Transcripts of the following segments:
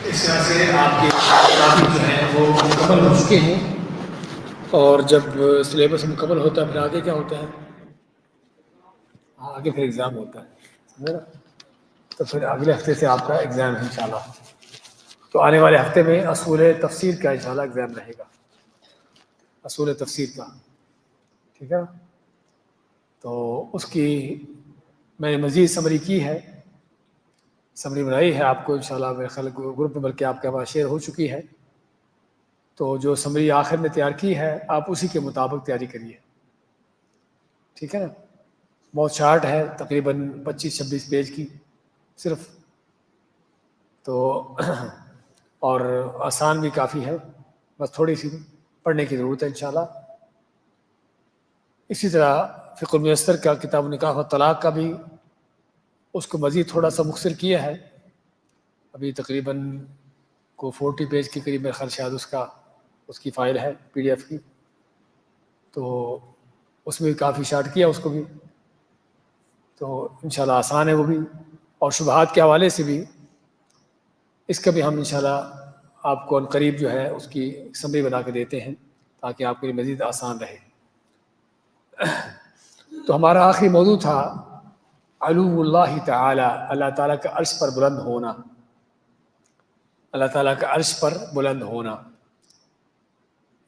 اس طرح سے آپ کے کافی جو ہیں وہ مکمل ہو چکے ہیں، اور جب سلیبس مکمل ہوتا ہے پھر آگے کیا ہوتا ہے؟ آگے پھر ایگزام ہوتا ہے، سمجھے نا؟ تو پھر اگلے ہفتے سے آپ کا ایگزام ہے انشاءاللہ۔ تو آنے والے ہفتے میں اصول تفسیر کا انشاءاللہ ایگزام رہے گا، اصول تفسیر کا، ٹھیک ہے نا؟ تو اس کی میں نے مزید سمری کی ہے، سمری بنائی ہے آپ کو انشاءاللہ میرے خیال گروپ میں، بلکہ آپ کے پاس شیئر ہو چکی ہے۔ تو جو سمری آخر میں تیار کی ہے آپ اسی کے مطابق تیاری کریے، ٹھیک ہے نا؟ بہت شارٹ ہے، تقریباً 25-26 پیج کی صرف، تو اور آسان بھی کافی ہے، بس تھوڑی سی پڑھنے کی ضرورت ہے انشاءاللہ۔ اسی طرح فقہ المیسر کا کتاب نکاح و طلاق کا بھی اس کو مزید تھوڑا سا مختصر کیا ہے، ابھی تقریباً 40 پیج کے قریب میرے خیال شاید اس کی فائل ہے PDF کی، تو اس میں بھی کافی شارٹ کیا اس کو بھی، تو انشاءاللہ آسان ہے وہ بھی، اور شبہات کے حوالے سے بھی اس کا بھی ہم انشاءاللہ آپ کو عنقریب جو ہے اس کی سمری بنا کے دیتے ہیں تاکہ آپ کے لیے مزید آسان رہے۔ تو ہمارا آخری موضوع تھا علو اللہ تعالی، اللہ تعالیٰ کا عرش پر بلند ہونا، اللہ تعالیٰ کا عرش پر بلند ہونا۔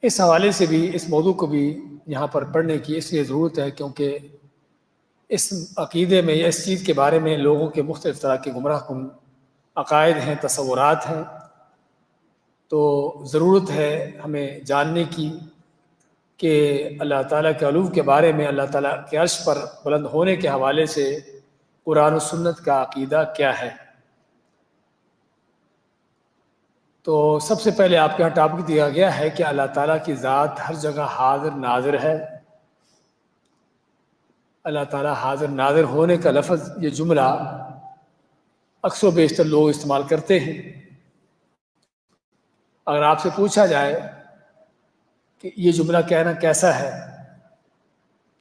اس حوالے سے بھی اس موضوع کو بھی یہاں پر پڑھنے کی اس لیے ضرورت ہے کیونکہ اس عقیدے میں یا اس چیز کے بارے میں لوگوں کے مختلف طرح کے گمراہ کن عقائد ہیں، تصورات ہیں، تو ضرورت ہے ہمیں جاننے کی کہ اللہ تعالیٰ کے علو کے بارے میں، اللہ تعالیٰ کے عرش پر بلند ہونے کے حوالے سے قرآن و سنت کا عقیدہ کیا ہے۔ تو سب سے پہلے آپ کے یہاں ٹاپک دیا گیا ہے کہ اللہ تعالیٰ کی ذات ہر جگہ حاضر ناظر ہے۔ اللہ تعالیٰ حاضر ناظر ہونے کا لفظ، یہ جملہ اکثر و بیشتر لوگ استعمال کرتے ہیں۔ اگر آپ سے پوچھا جائے کہ یہ جملہ کہنا کیسا ہے،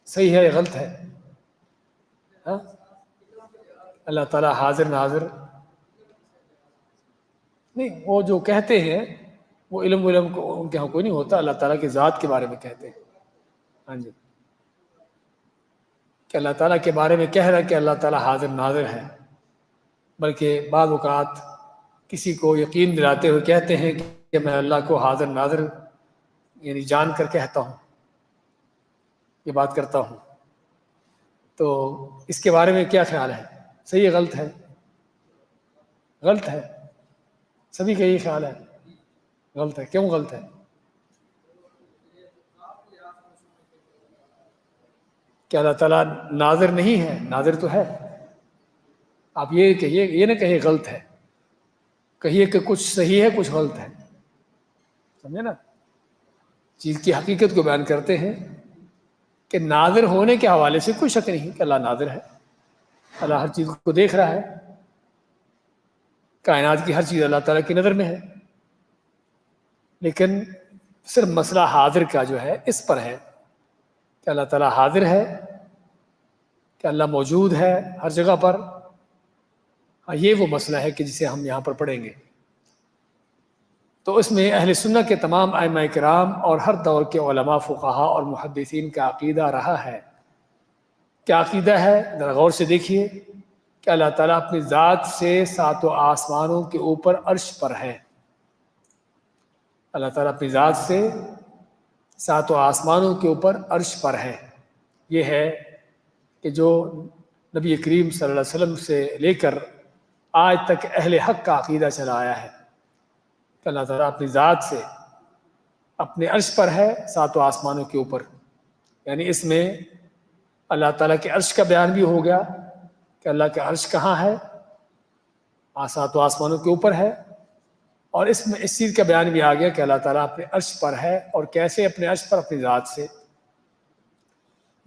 صحیح ہے یا غلط ہے؟ ہاں؟ اللہ تعالیٰ حاضر ناظر نہیں، وہ جو کہتے ہیں وہ علم کو ان کے ہاں کوئی نہیں ہوتا، اللہ تعالیٰ کی ذات کے بارے میں کہتے ہیں۔ ہاں جی، کہ اللہ تعالیٰ کے بارے میں کہہ رہا کہ اللہ تعالیٰ حاضر ناظر ہے، بلکہ بعض اوقات کسی کو یقین دلاتے ہوئے کہتے ہیں کہ میں اللہ کو حاضر ناظر یعنی جان کر کہتا ہوں، یہ بات کرتا ہوں۔ تو اس کے بارے میں کیا خیال ہے؟ صحیح ہے غلط ہے؟ غلط ہے، سبھی کا یہی خیال ہے غلط ہے۔ کیوں غلط ہے؟ کہ اللہ تعالیٰ ناظر نہیں ہے؟ ناظر تو ہے۔ آپ یہ کہیے، یہ نہ کہیے غلط ہے، کہیے کہ کچھ صحیح ہے کچھ غلط ہے، سمجھے نا؟ چیز کی حقیقت کو بیان کرتے ہیں کہ ناظر ہونے کے حوالے سے کوئی شک نہیں کہ اللہ ناظر ہے، اللہ ہر چیز کو دیکھ رہا ہے، کائنات کی ہر چیز اللہ تعالیٰ کی نظر میں ہے، لیکن صرف مسئلہ حاضر کا جو ہے اس پر ہے کہ اللہ تعالیٰ حاضر ہے، کہ اللہ موجود ہے ہر جگہ پر۔ ہاں، یہ وہ مسئلہ ہے کہ جسے ہم یہاں پر پڑھیں گے۔ تو اس میں اہل سنت کے تمام ائمہ کرام اور ہر دور کے علماء، فقہاء اور محدثین کا عقیدہ رہا ہے۔ کیا عقیدہ ہے؟ ذرا غور سے دیکھیے کہ اللہ تعالیٰ اپنی ذات سے ساتوں آسمانوں کے اوپر عرش پر ہے۔ اللہ تعالیٰ اپنی ذات سے ساتوں آسمانوں کے اوپر عرش پر ہے۔ یہ ہے کہ جو نبی کریم صلی اللہ علیہ وسلم سے لے کر آج تک اہل حق کا عقیدہ چلا آیا ہے کہ اللہ تعالیٰ اپنی ذات سے اپنے عرش پر ہے ساتوں آسمانوں کے اوپر، یعنی اس میں اللہ تعالیٰ کے عرش کا بیان بھی ہو گیا کہ اللہ کا عرش کہاں ہے، ساتوں آسمانوں کے اوپر ہے، اور اس میں اس چیز کا بیان بھی آ گیا کہ اللہ تعالیٰ اپنے عرش پر ہے، اور کیسے اپنے عرش پر؟ اپنی ذات سے،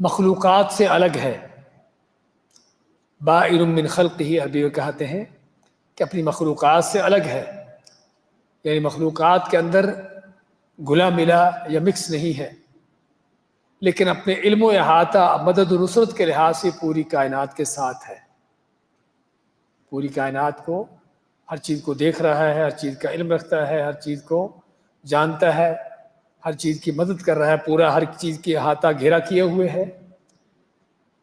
مخلوقات سے الگ ہے۔ بائن من خلقہ، عربی میں کہتے ہیں کہ اپنی مخلوقات سے الگ ہے، یعنی مخلوقات کے اندر گھلا ملا یا مکس نہیں ہے، لیکن اپنے علم و احاطہ، مدد و نصرت کے لحاظ سے پوری کائنات کے ساتھ ہے، پوری کائنات کو ہر چیز کو دیکھ رہا ہے، ہر چیز کا علم رکھتا ہے، ہر چیز کو جانتا ہے، ہر چیز کی مدد کر رہا ہے، پورا ہر چیز کی احاطہ گھیرا کیے ہوئے ہے۔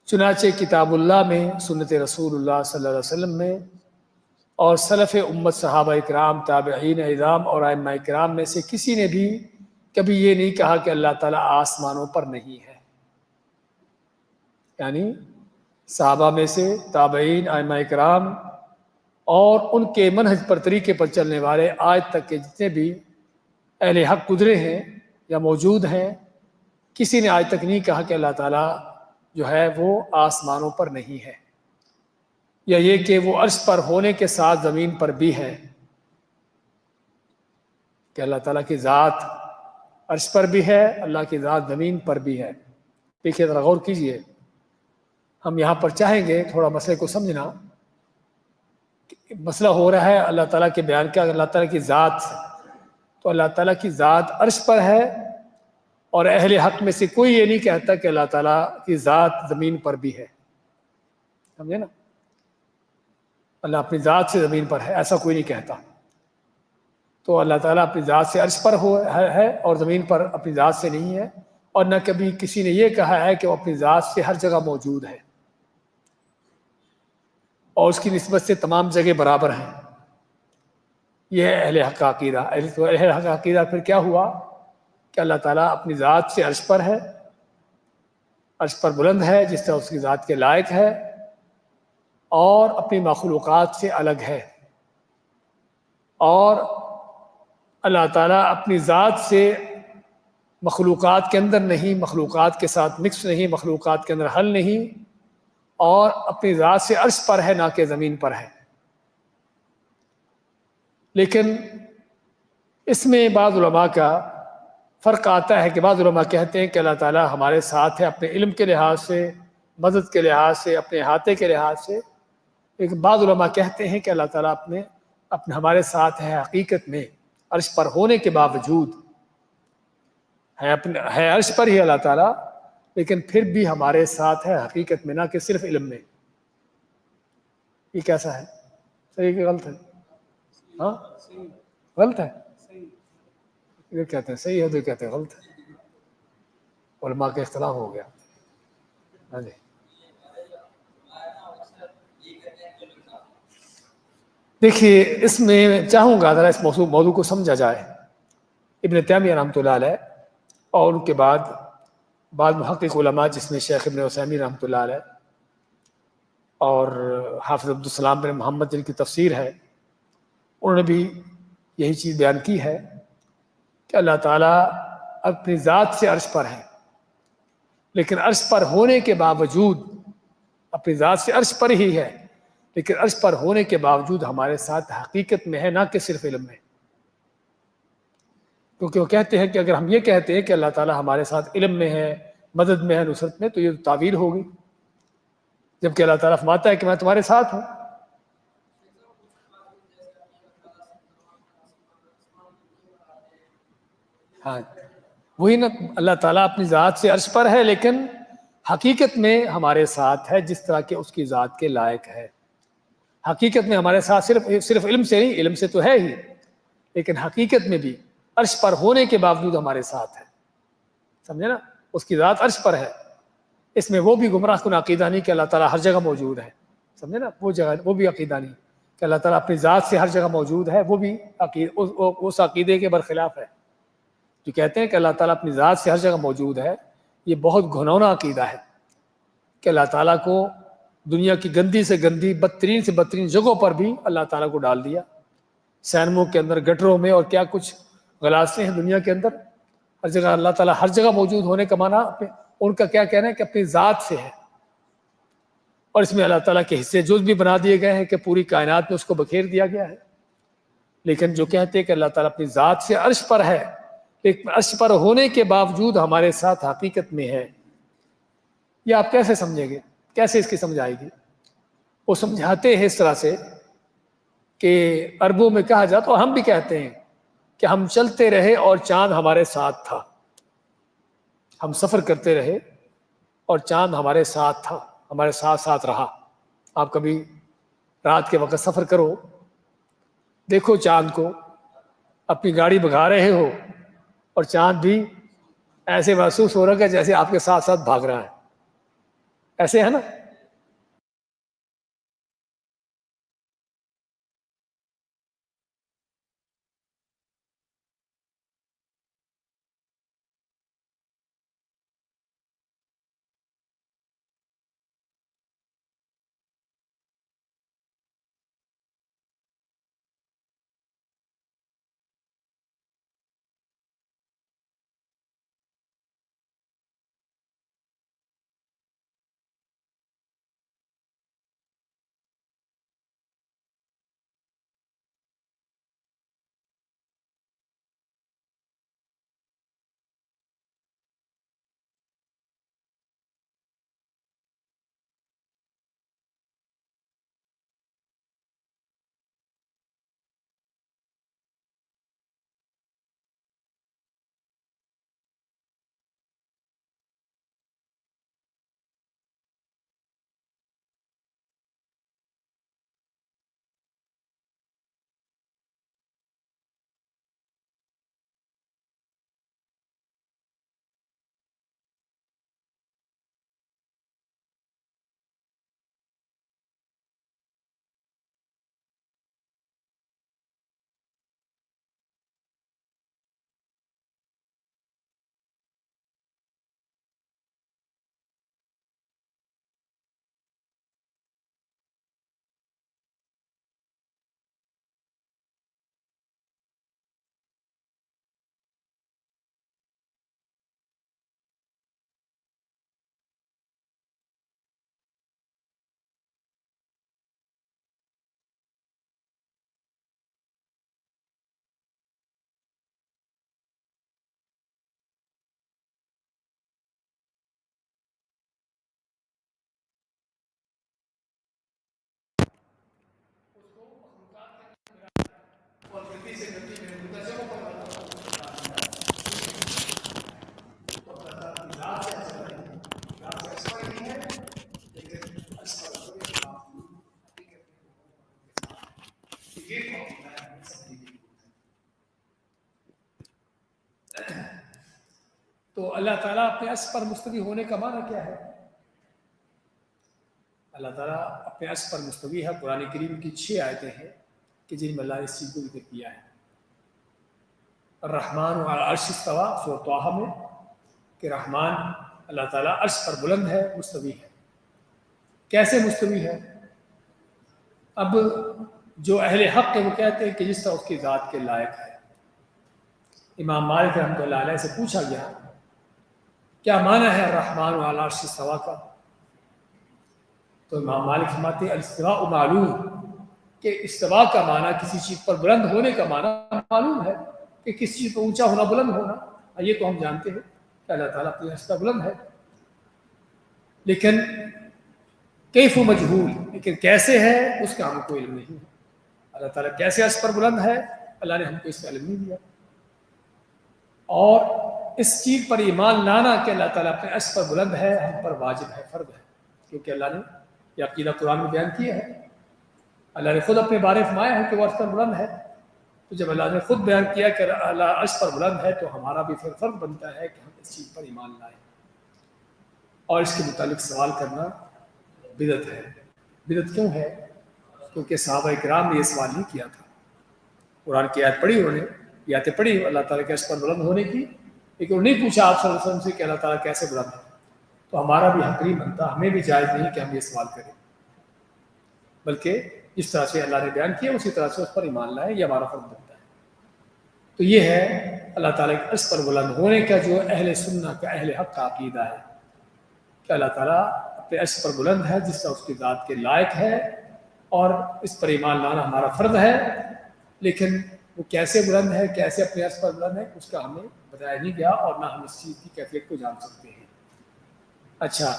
چنانچہ کتاب اللہ میں، سنت رسول اللہ صلی اللہ علیہ وسلم میں، اور سلف امت صحابہ اکرام، تابعین اعظام اور ائمہ اکرام میں سے کسی نے بھی کبھی یہ نہیں کہا کہ اللہ تعالیٰ آسمانوں پر نہیں ہے۔ یعنی صحابہ میں سے، تابعین، ائمہ اکرام اور ان کے منہج پر، طریقے پر چلنے والے آج تک کے جتنے بھی اہل حق گزرے ہیں یا موجود ہیں، کسی نے آج تک نہیں کہا کہ اللہ تعالیٰ جو ہے وہ آسمانوں پر نہیں ہے، یا یہ کہ وہ عرش پر ہونے کے ساتھ زمین پر بھی ہے، کہ اللہ تعالیٰ کی ذات عرش پر بھی ہے، اللہ کی ذات زمین پر بھی ہے۔ دیکھیے ذرا غور کیجئے، ہم یہاں پر چاہیں گے تھوڑا مسئلے کو سمجھنا۔ مسئلہ ہو رہا ہے اللہ تعالیٰ کے بیان کا، اللہ تعالیٰ کی ذات سے، تو اللہ تعالیٰ کی ذات عرش پر ہے، اور اہل حق میں سے کوئی یہ نہیں کہتا کہ اللہ تعالیٰ کی ذات زمین پر بھی ہے۔ سمجھے نا؟ اللہ اپنی ذات سے زمین پر ہے، ایسا کوئی نہیں کہتا۔ تو اللہ تعالیٰ اپنی ذات سے عرش پر ہے اور زمین پر اپنی ذات سے نہیں ہے، اور نہ کبھی کسی نے یہ کہا ہے کہ وہ اپنی ذات سے ہر جگہ موجود ہے اور اس کی نسبت سے تمام جگہ برابر ہیں۔ یہ ہے اہل حق کا عقیدہ۔ اہل حق کا عقیدہ پھر کیا ہوا کہ اللہ تعالیٰ اپنی ذات سے عرش پر ہے، عرش پر بلند ہے جس طرح اس کی ذات کے لائق ہے، اور اپنی مخلوقات سے الگ ہے، اور اللہ تعالیٰ اپنی ذات سے مخلوقات کے اندر نہیں، مخلوقات کے ساتھ مکس نہیں، مخلوقات کے اندر حل نہیں، اور اپنی ذات سے عرش پر ہے، نہ کہ زمین پر ہے۔ لیکن اس میں بعض علماء کا فرق آتا ہے کہ بعض علماء کہتے ہیں کہ اللہ تعالیٰ ہمارے ساتھ ہے اپنے علم کے لحاظ سے، مدد کے لحاظ سے، اپنے احاطے کے لحاظ سے، لیکن بعض علماء کہتے ہیں کہ اللہ تعالیٰ اپنے ہمارے ساتھ ہے حقیقت میں، عرش پر ہونے کے باوجود ہے عرش پر ہی اللہ تعالیٰ، لیکن پھر بھی ہمارے ساتھ ہے حقیقت میں، نہ کہ صرف علم میں۔ یہ کیسا ہے؟ صحیح کہ غلط ہے؟ ہاں غلط ہے؟ یہ کہتے ہیں صحیح ہے، تو کہتے ہیں غلط ہے۔ علماء کا اختلاف ہو گیا۔ ہاں جی، دیکھیے اس میں چاہوں گا ذرا اس موضوع کو سمجھا جائے۔ ابن تیمیہ رحمۃ اللہ علیہ اور ان کے بعد محقق علماء جس میں شیخ ابن عثیمین رحمۃ اللہ علیہ اور حافظ عبدالسلام بن محمد جن کی تفسیر ہے، انہوں نے بھی یہی چیز بیان کی ہے کہ اللہ تعالیٰ اپنی ذات سے عرش پر ہے، لیکن عرش پر ہونے کے باوجود، اپنی ذات سے عرش پر ہی ہے لیکن عرش پر ہونے کے باوجود ہمارے ساتھ حقیقت میں ہے، نہ کہ صرف علم میں۔ کیونکہ وہ کہتے ہیں کہ اگر ہم یہ کہتے ہیں کہ اللہ تعالیٰ ہمارے ساتھ علم میں ہے، مدد میں ہے، نصرت میں، تو یہ تعویل ہوگی، جبکہ اللہ تعالیٰ فرماتا ہے کہ میں تمہارے ساتھ ہوں۔ ہاں وہی نا، اللہ تعالیٰ اپنی ذات سے عرش پر ہے لیکن حقیقت میں ہمارے ساتھ ہے جس طرح کہ اس کی ذات کے لائق ہے۔ حقیقت میں ہمارے ساتھ صرف علم سے نہیں، علم سے تو ہے ہی، لیکن حقیقت میں بھی عرش پر ہونے کے باوجود ہمارے ساتھ ہے۔ سمجھے نا؟ اس کی ذات عرش پر ہے، اس میں وہ بھی گمراہ کن عقیدہ نہیں کہ اللہ تعالیٰ ہر جگہ موجود ہے۔ سمجھے نا؟ وہ بھی عقیدہ نہیں کہ اللہ تعالیٰ اپنی ذات سے ہر جگہ موجود ہے، وہ بھی اس عقیدے کے برخلاف ہے جو کہتے ہیں کہ اللہ تعالیٰ اپنی ذات سے ہر جگہ موجود ہے۔ یہ بہت گھنونا عقیدہ ہے کہ اللہ تعالیٰ کو دنیا کی گندی سے گندی، بدترین سے بدترین جگہوں پر بھی اللہ تعالیٰ کو ڈال دیا، سینموں کے اندر، گٹروں میں، اور کیا کچھ غلاصیں ہیں دنیا کے اندر، ہر جگہ اللہ تعالیٰ ہر جگہ موجود ہونے کا معنی ان کا کیا کہنا ہے کہ اپنی ذات سے ہے، اور اس میں اللہ تعالیٰ کے حصے جز بھی بنا دیے گئے ہیں کہ پوری کائنات میں اس کو بکھیر دیا گیا ہے۔ لیکن جو کہتے ہیں کہ اللہ تعالیٰ اپنی ذات سے عرش پر ہے، لیکن عرش پر ہونے کے باوجود ہمارے ساتھ حقیقت میں ہے، یہ آپ کیسے سمجھیں گے؟ کیسے اس کی سمجھ آئے گی؟ وہ سمجھاتے ہیں اس طرح سے کہ عربوں میں کہا جاتا، اور ہم بھی کہتے ہیں کہ ہم چلتے رہے اور چاند ہمارے ساتھ تھا، ہم سفر کرتے رہے اور چاند ہمارے ساتھ تھا، ہمارے ساتھ ساتھ رہا۔ آپ کبھی رات کے وقت سفر کرو دیکھو چاند کو، اپنی گاڑی بھگا رہے ہو اور چاند بھی ایسے محسوس ہو رہا ہے جیسے آپ کے ساتھ ساتھ بھاگ رہا ہے، ایسے ہے نا؟ تو اللہ تعالیٰ اپنے عرش پر مستوی ہونے کا معنی کیا ہے؟ اللہ تعالیٰ اپنے عرش پر مستوی ہے۔ قرآن کریم کی 6 آیتیں ہیں کہ جن میں اللہ نے اس چیز کو ذکر کیا ہے۔ الرحمن علی العرش استویٰ، سورۃ طٰہٰ میں، کہ رحمان اللہ تعالیٰ عرش پر بلند ہے، مستوی ہے۔ کیسے مستوی ہے؟ اب جو اہل حق ہے وہ کہتے ہیں کہ جس طرح اس کی ذات کے لائق ہے۔ امام مالک رحمۃ اللہ علیہ سے پوچھا گیا کیا معنی ہے الرحمن علی العرش استویٰ کا؟ تو امام مالک فرماتے ہیں الاستواء معلوم، کہ استواء کا معنی کسی چیز پر بلند ہونے کا معنی معلوم ہے، کہ کسی چیز پر اونچا ہونا، بلند ہونا، یہ تو ہم جانتے ہیں کہ اللہ تعالیٰ اپنے عرش پر بلند ہے۔ لیکن کیف مجہول، لیکن کیسے ہے اس کا ہم کو علم نہیں ہے۔ اللہ تعالیٰ کیسے عرش پر بلند ہے، اللہ نے ہم کو اس کا علم نہیں دیا۔ اور اس چیز پر ایمان لانا کہ اللہ تعالیٰ اپنے عرش پر بلند ہے ہم پر واجب ہے، فرض ہے، کیونکہ اللہ نے یہ عقیدہ قرآن میں بیان کیا ہے۔ اللہ نے خود اپنے بارے فرمایا ہے کہ وہ عرش پر بلند ہے، تو جب اللہ نے خود بیان کیا کہ اللہ عرش پر بلند ہے تو ہمارا بھی پھر فرض بنتا ہے کہ ہم اس چیز پر ایمان لائیں۔ اور اس کے متعلق سوال کرنا بدعت ہے۔ بدعت کیوں ہے؟ کیونکہ صحابہ کرام نے یہ سوال نہیں کیا تھا۔ قرآن کی آیت پڑھی انہوں نے، یہ آیتیں پڑھی اللہ تعالیٰ کے عرش پر بلند ہونے کی، لیکن انہوں نے نہیں پوچھا آپ صلی اللہ علیہ وسلم سے کہ اللہ تعالیٰ کیسے بلند ہے۔ تو ہمارا بھی حق نہیں بنتا، ہمیں بھی جائز نہیں کہ ہم یہ سوال کریں، بلکہ جس طرح سے اللہ نے بیان کیا اسی طرح سے اس پر ایمان لائیں، یہ ہمارا فرض بنتا ہے۔ تو یہ ہے اللہ تعالیٰ کے عرش پر بلند ہونے کا جو اہل سنت کا، اہل حق کا عقیدہ ہے کہ اللہ تعالیٰ اپنے عرش پر بلند ہے جس طرح اس کی ذات کے لائق ہے، اور اس پر ایمان لانا ہمارا فرض ہے۔ لیکن وہ کیسے بلند ہے، کیسے اپنے عرش پر بلند ہے، اس کا ہمیں بتایا نہیں گیا، اور نہ ہم اس چیز کی کیفیت کو جان سکتے ہیں۔ اچھا،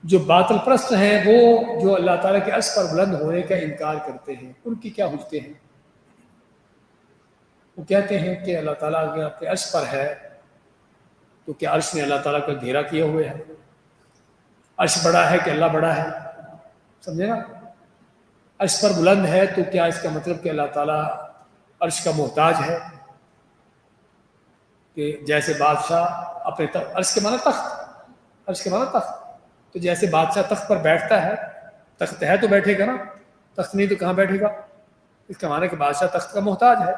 جو باطل پرست ہیں وہ جو اللہ تعالیٰ کے عرش پر بلند ہونے کا انکار کرتے ہیں، ان کی کیا حجتیں ہیں؟ وہ کہتے ہیں کہ اللہ تعالیٰ اگر اپنے عرش پر ہے تو کیا عرش نے اللہ تعالیٰ کا گھیرا کیے ہوئے ہے؟ عرش بڑا ہے کہ اللہ بڑا ہے؟ سمجھے نا؟ عرش پر بلند ہے تو کیا اس کا مطلب کہ اللہ تعالیٰ عرش کا محتاج ہے؟ کہ جیسے بادشاہ اپنے عرش کے معنی تخت، عرش کے معنی تخت، تو جیسے بادشاہ تخت پر بیٹھتا ہے، تخت ہے تو بیٹھے گا نا، تخت نہیں تو کہاں بیٹھے گا؟ اس کا معنی کہ بادشاہ تخت کا محتاج ہے۔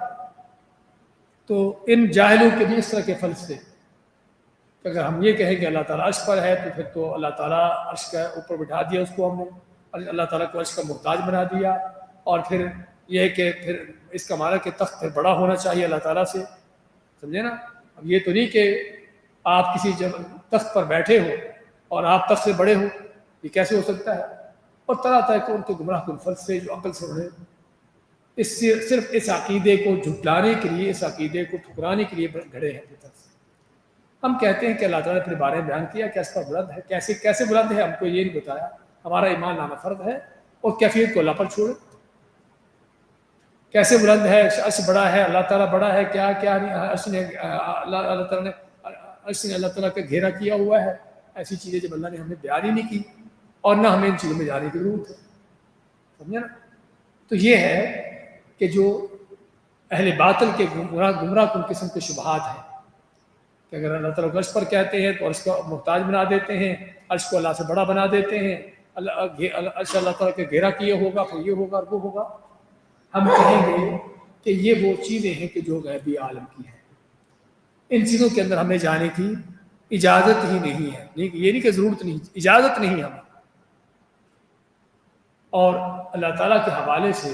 تو ان جاہلوں کے بھی اس طرح کے فلسفے کہ اگر ہم یہ کہیں کہ اللہ تعالیٰ عرش پر ہے تو پھر تو اللہ تعالیٰ عرش کے اوپر بٹھا دیا اس کو ہم نے، اللہ تعالیٰ کو عرش کا محتاج بنا دیا، اور پھر یہ کہ پھر اس کا معنی کہ تخت پھر بڑا ہونا چاہیے اللہ تعالیٰ سے، سمجھے نا؟ اب یہ تو نہیں کہ آپ کسی تخت پر بیٹھے ہو اور آپ تخت سے بڑے ہو، یہ کیسے ہو سکتا ہے؟ اور طرح طرح کے ان کے گمراہ کن فلسفے جو عقل سے اڑے، اس سے صرف اس عقیدے کو جھٹلانے کے لیے، اس عقیدے کو ٹھکرانے کے لیے گھڑے ہیں اپنی طرف سے۔ ہم کہتے ہیں کہ اللہ تعالیٰ نے اپنے بارے میں بیان کیا کہ اس پر بلند ہے، کیسے بلند ہے ہم کو یہ نہیں بتایا، ہمارا ایمان لانا فرض ہے، اور کیفیت کو اللہ پر چھوڑے۔ کیسے بلند ہے؟ عرش بڑا ہے، اللہ تعالیٰ بڑا ہے، کیا نہیں، عرش نے اللہ تعالیٰ نے عرش نے اللہ تعالیٰ کا گھیرا کیا ہوا ہے، ایسی چیزیں جب اللہ نے ہمیں بیان ہی نہیں کی، اور نہ ہمیں ان چیزوں میں جانے کی ضرورت ہے، سمجھے نا؟ تو یہ ہے کہ جو اہل باطل کے گمراہ کن قسم کے شبہات ہیں کہ اگر اللہ تعالیٰ کو عرش پر کہتے ہیں تو عرش کو محتاج بنا دیتے ہیں، عرش کو اللہ سے بڑا بنا دیتے ہیں، عرش اللہ تعالیٰ کے گھیرا کیے ہوگا، پھر یہ ہوگا اور وہ ہوگا۔ ہم کہیں گے کہ یہ وہ چیزیں ہیں کہ جو غیبی عالم کی ہیں، ان چیزوں کے اندر ہمیں جانے کی اجازت ہی نہیں ہے، یہ نہیں کہ ضرورت نہیں، اجازت نہیں ہمیں۔ اور اللہ تعالیٰ کے حوالے سے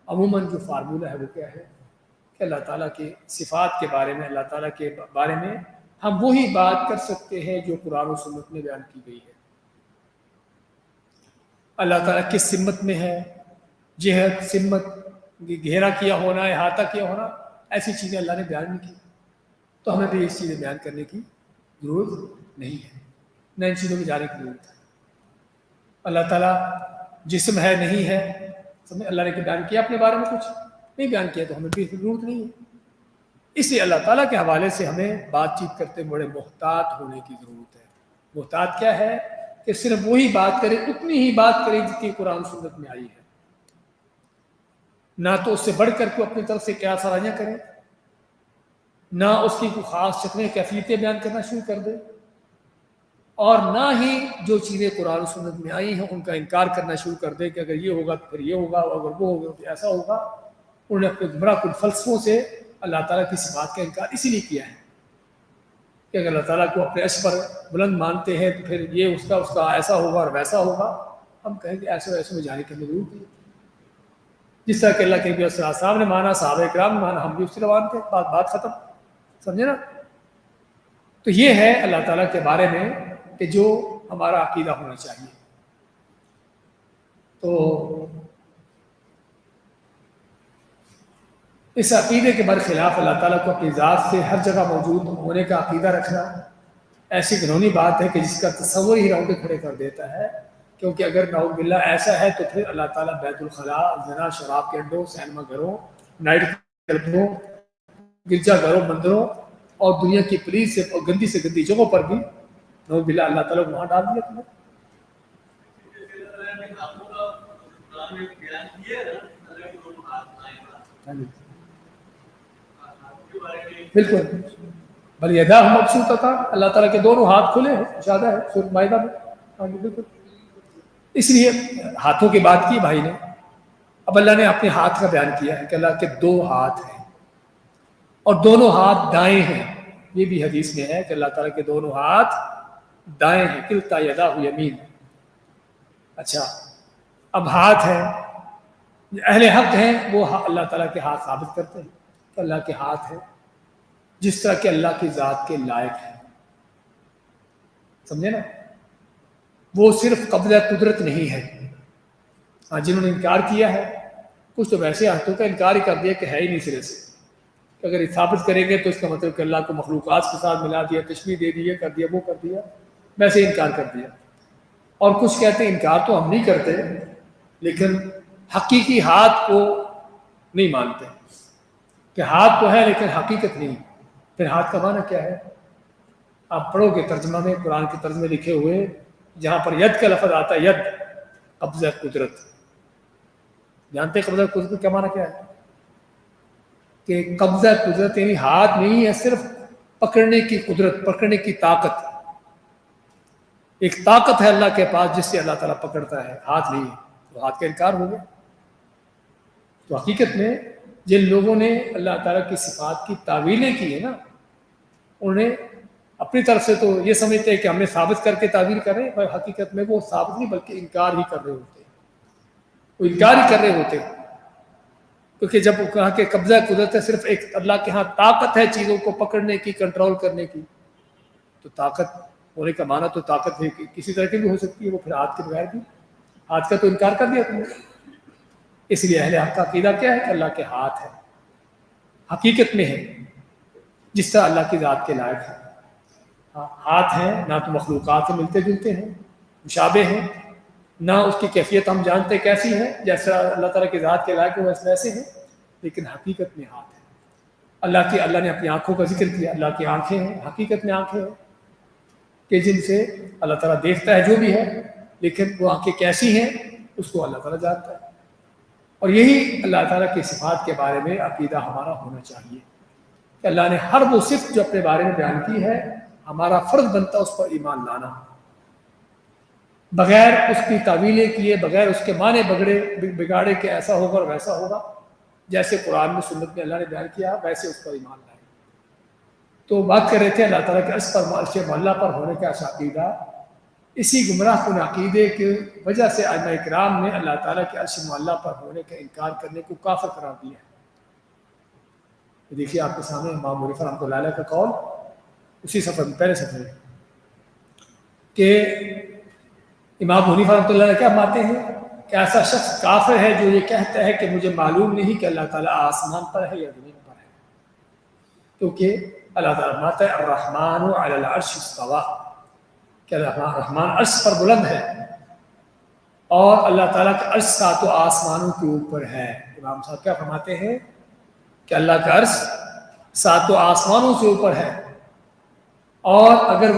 عموماً جو فارمولہ ہے وہ کیا ہے کہ اللہ تعالیٰ کے صفات کے بارے میں، اللہ تعالیٰ کے بارے میں ہم وہی بات کر سکتے ہیں جو قرآن و سنت میں بیان کی گئی ہے۔ اللہ تعالیٰ کس سمت میں ہے، جہت، سمت، گھیرا کیا ہونا، احاطہ کیا ہونا، ایسی چیزیں اللہ نے بیان نہیں کی، تو ہمیں بھی اس چیزیں بیان کرنے کی ضرورت نہیں ہے، نہ ان چیزوں میں جانے کی ضرورت ہے۔ اللہ تعالیٰ جسم ہے نہیں ہے، اللہ نے بیان کیا اپنے بارے میں؟ کچھ نہیں بیان کیا، تو ہمیں بھی ضرورت نہیں ہے۔ اس لیے اللہ تعالیٰ کے حوالے سے ہمیں بات چیت کرتے بڑے محتاط ہونے کی ضرورت ہے۔ محتاط کیا ہے کہ صرف وہی بات کرے، اتنی ہی بات کرے جتنی قرآن سنت میں آئی ہے، نہ تو اس سے بڑھ کر کے اپنی طرف سے کیا سرائیاں کرے، نہ اس کی کوئی خاص شکلیں کیفیتیں بیان کرنا شروع کر دے، اور نہ ہی جو چیزیں قرآن و سنت میں آئی ہیں ان کا انکار کرنا شروع کر دے کہ اگر یہ ہوگا تو پھر یہ ہوگا، اگر وہ ہوگا تو ایسا ہوگا۔ انہوں نے اپنے گمراہ کن فلسفوں سے اللہ تعالیٰ کی صفات کا انکار اسی لیے کیا ہے کہ اگر اللہ تعالیٰ کو اپنے عرش پر بلند مانتے ہیں تو پھر یہ اس کا ایسا ہوگا اور ویسا ہوگا۔ ہم کہیں کہ ایسے ویسے میں جانے کی ضرورت نہیں، جس طرح کہ اللہ کے نبی صلی اللہ علیہ وسلم نے مانا، صحابہ کرام نے مانا، ہم بھی اس طرح مانتے، بات ختم، سمجھے نا؟ تو یہ ہے اللہ تعالیٰ کے بارے میں کہ جو ہمارا عقیدہ ہونا چاہیے۔ تو اس عقیدے کے برخلاف اللہ تعالیٰ کو اپنی ذات سے ہر جگہ موجود ہونے کا عقیدہ رکھنا ایسی گھنونی بات ہے کہ جس کا تصور ہی رونقیں کھڑے کر دیتا ہے، کیونکہ اگر نعوذ باللہ ایسا ہے تو پھر اللہ تعالیٰ بیت الخلاء، زنا، شراب کے اڈوں، سینما گھروں، نائٹ کلبوں، گرجا گھروں، مندروں اور دنیا کی پلیز سے اور گندی سے گندی جگہوں پر بھی نعوذ باللہ اللہ تعالیٰ کو وہاں ڈال دیا تمہیں۔ بالکل، بل یداہ مبسوطتان، اللہ تعالیٰ کے دونوں ہاتھ کھلے ہیں، اشارہ ہے سورۃ مائدہ میں۔ بالکل، اس لیے ہاتھوں کی بات کی بھائی نے، اب اللہ نے اپنے ہاتھ کا بیان کیا ہے کہ اللہ کے دو ہاتھ ہیں اور دونوں ہاتھ دائیں ہیں۔ یہ بھی حدیث میں ہے کہ اللہ تعالیٰ کے دونوں ہاتھ دائیں ہیں، کلتا یداہ یمین۔ اچھا، اب ہاتھ ہے، اہل حق ہیں وہ اللہ تعالیٰ کے ہاتھ ثابت کرتے ہیں کہ اللہ کے ہاتھ ہے، جس طرح کہ اللہ کی ذات کے لائق ہے، سمجھے نا؟ وہ صرف قبضہ قدرت نہیں ہے۔ ہاں، جنہوں نے انکار کیا ہے، کچھ تو ویسے ہاتھوں کا انکار ہی کر دیا کہ ہے ہی نہیں سرے سے، کہ اگر یہ ثابت کریں گے تو اس کا مطلب کہ اللہ کو مخلوقات کے ساتھ ملا دیا، تشبیہ دے دیا، کر دیا، وہ کر دیا، ویسے انکار کر دیا۔ اور کچھ کہتے ہیں انکار تو ہم نہیں کرتے لیکن حقیقی ہاتھ کو نہیں مانتے، کہ ہاتھ تو ہے لیکن حقیقت نہیں۔ پھر ہاتھ کا معنی کیا ہے؟ آپ پڑھو گے ترجمہ میں، قرآن کے ترجمے لکھے ہوئے، جہاں پر ید کا لفظ آتا ہے، ید قبضہ قدرت، جانتے قبضہ قدرت کیا معنی کیا ہے؟ کہ قبضہ قدرت یعنی ہاتھ نہیں ہے، صرف پکڑنے کی قدرت، پکڑنے کی طاقت. ایک طاقت ہے اللہ کے پاس جس سے اللہ تعالیٰ پکڑتا ہے، ہاتھ نہیں ہے. تو ہاتھ کا انکار ہو گیا. تو حقیقت میں جن لوگوں نے اللہ تعالیٰ کی صفات کی تعویلیں کی ہے نا، انہوں نے اپنی طرف سے تو یہ سمجھتے ہیں کہ ہم نے ثابت کر کے تعویل کر رہے ہیں، پر حقیقت میں وہ ثابت نہیں بلکہ انکار ہی کر رہے ہوتے ہیں. وہ انکار ہی کر رہے ہوتے ہیں. کیونکہ جب وہ کہا کہ قبضہ قدرت ہے، صرف ایک اللہ کے ہاں طاقت ہے چیزوں کو پکڑنے کی، کنٹرول کرنے کی، تو طاقت ہونے کا معنی تو طاقت ہے کسی طرح کی بھی ہو سکتی ہے. وہ پھر ہاتھ کے بغیر بھی، ہاتھ کا تو انکار کر دیا تم نے. اس لیے اہل حق کا عقیدہ کیا ہے کہ اللہ کے ہاتھ ہے، حقیقت میں ہے، جس طرح اللہ کی ذات کے لائق ہے. ہاتھ ہیں نہ تو مخلوقات سے ملتے جلتے ہیں، مشابہ ہیں، نہ اس کی کیفیت ہم جانتے کیسی ہے، جیسا اللہ تعالیٰ کی ذات کے لائق ہے ویسے ہیں، لیکن حقیقت میں ہاتھ ہے. اللہ نے اپنی آنکھوں کا ذکر کیا. اللہ کی آنکھیں ہیں، حقیقت میں آنکھیں ہیں کہ جن سے اللہ تعالیٰ دیکھتا ہے جو بھی ہے، لیکن وہ آنکھیں کیسی ہیں اس کو اللہ تعالیٰ جانتا ہے. اور یہی اللہ تعالیٰ کی صفات کے بارے میں عقیدہ ہمارا ہونا چاہیے کہ اللہ نے ہر وہ صفت جو اپنے بارے میں بیان کی ہے، ہمارا فرض بنتا اس پر ایمان لانا، بغیر اس کی تعویلیں کیے، بغیر اس کے معنی بگاڑے کہ ایسا ہوگا اور ویسا ہوگا. جیسے قرآن میں سنت میں اللہ نے بیان کیا ویسے اس پر ایمان لائے. تو بات کر رہے تھے اللہ تعالیٰ کے عرش پر، عرش معلیٰ پر ہونے کا عقیدہ. اسی گمراہ کن عقیدے کی وجہ سے ائمہ کرام نے اللہ تعالیٰ کے عرش معلیٰ پر ہونے کا انکار کرنے کو کافر قرار دیا ہے. دیکھیے آپ کے سامنے امام ابو حنیفہ رحمۃ اللہ علیہ کا قول اسی صفحے میں، پہلے صفحے میں، کہ امام ابو حنیفہ رحمۃ اللہ علیہ کیا مانتے ہیں کہ ایسا شخص کافر ہے جو یہ کہتا ہے کہ مجھے معلوم نہیں کہ اللہ تعالیٰ آسمان پر ہے یا زمین پر ہے. کیونکہ اللہ تعالیٰ فرماتا ہے الرحمن علی العرش استویٰ، کہ رحمان عرش پر بلند ہے، اور اللہ تعالیٰ کا عرش ساتوں آسمانوں کے اوپر ہے. امام صاحب کیا فرماتے ہیں کہ اللہ کا عرش ساتوں آسمانوں سے اوپر ہے، اور اگر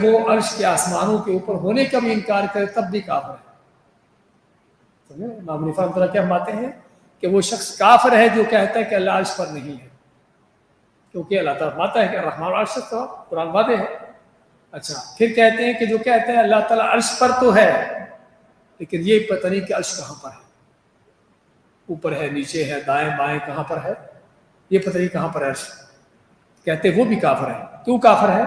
وہ عرش کے آسمانوں کے اوپر ہونے کا بھی انکار کرے تب بھی کافر ہے. امام حنیفہ رحمۃ اللہ کیا فرماتے ہیں کہ وہ شخص کافر ہے جو کہتا ہے کہ اللہ عرش پر نہیں ہے، کیونکہ اللہ تعالیٰ فرماتا ہے کہ الرحمن عرش استویٰ، قرآن واضح ہے. اچھا، پھر کہتے ہیں کہ جو کہتے ہیں اللہ تعالیٰ عرش پر تو ہے، لیکن یہ پتہ نہیں کہ عرش کہاں پر ہے، اوپر ہے، نیچے ہے، دائیں بائیں، کہاں پر ہے یہ پتہ نہیں کہاں پر ہے عرش. کہتے ہیں وہ بھی کافر ہے. کیوں کافر ہے؟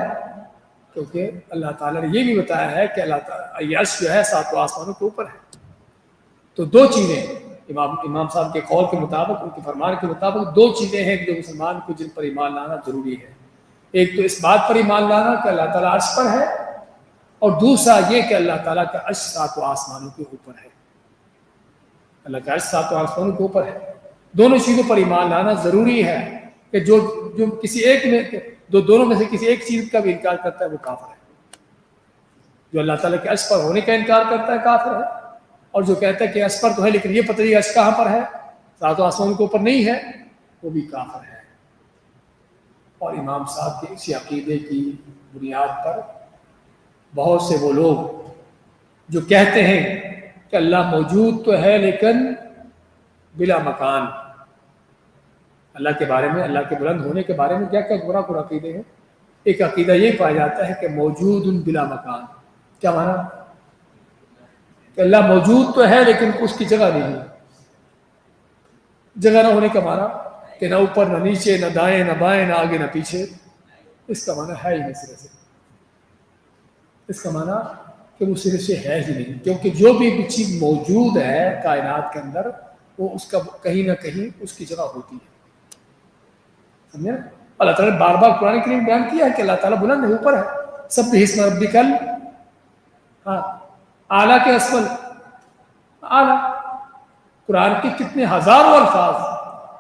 کیونکہ اللہ تعالیٰ نے یہ بھی بتایا ہے کہ اللہ تعالیٰ یہ عرش جو ہے ساتوں آسمانوں کے اوپر ہے. تو دو چیزیں امام صاحب کے قول کے مطابق، ان کے فرمان کے مطابق دو چیزیں ہیں جو مسلمان کو جن پر ایمان لانا ضروری ہے. ایک تو اس بات پر ایمان لانا کہ اللہ تعالیٰ عرش پر ہے، اور دوسرا یہ کہ اللہ تعالیٰ کا عرش ساتوں آسمانوں کے اوپر ہے. اللہ کا عرش ساتوں آسمانوں کے اوپر ہے. دونوں چیزوں پر ایمان لانا ضروری ہے کہ جو کسی ایک میں دونوں میں سے کسی ایک چیز کا بھی انکار کرتا ہے وہ کافر ہے. جو اللہ تعالیٰ کے عرش پر ہونے کا انکار کرتا ہے کافر ہے، اور جو کہتا ہے کہ عرش پر تو ہے لیکن یہ پتہ نہیں عرش کہاں پر ہے، ساتوں آسمانوں کے اوپر نہیں ہے، وہ بھی کافر ہے. اور امام صاحب کے اسی عقیدے کی بنیاد پر بہت سے وہ لوگ جو کہتے ہیں کہ اللہ موجود تو ہے لیکن بلا مکان، اللہ کے بارے میں، اللہ کے بلند ہونے کے بارے میں کیا کیا برا عقیدے ہیں. ایک عقیدہ یہ پایا جاتا ہے کہ موجود بلا مکان. کیا مانا؟ کہ اللہ موجود تو ہے لیکن اس کی جگہ نہیں ہے. جگہ نہ ہونے کا مانا کہ نہ اوپر نہ نیچے، نہ دائیں نہ بائیں، نہ آگے نہ پیچھے. اس کا معنی ہے ہی نہیں سرے سے. اس کا معنی کہ وہ سرے سے ہے ہی نہیں، کیونکہ جو بھی چیز موجود ہے کائنات کے اندر وہ اس کا کہیں نہ کہیں اس کی جگہ ہوتی ہے. سمجھے؟ اللہ تعالیٰ نے بار بار قرآن کریم میں بیان کیا ہے کہ اللہ تعالیٰ بلند ہے، اوپر ہے. سبح اسم ربک اعلیٰ کے اسفل، اعلیٰ. قرآن کے کتنے ہزاروں الفاظ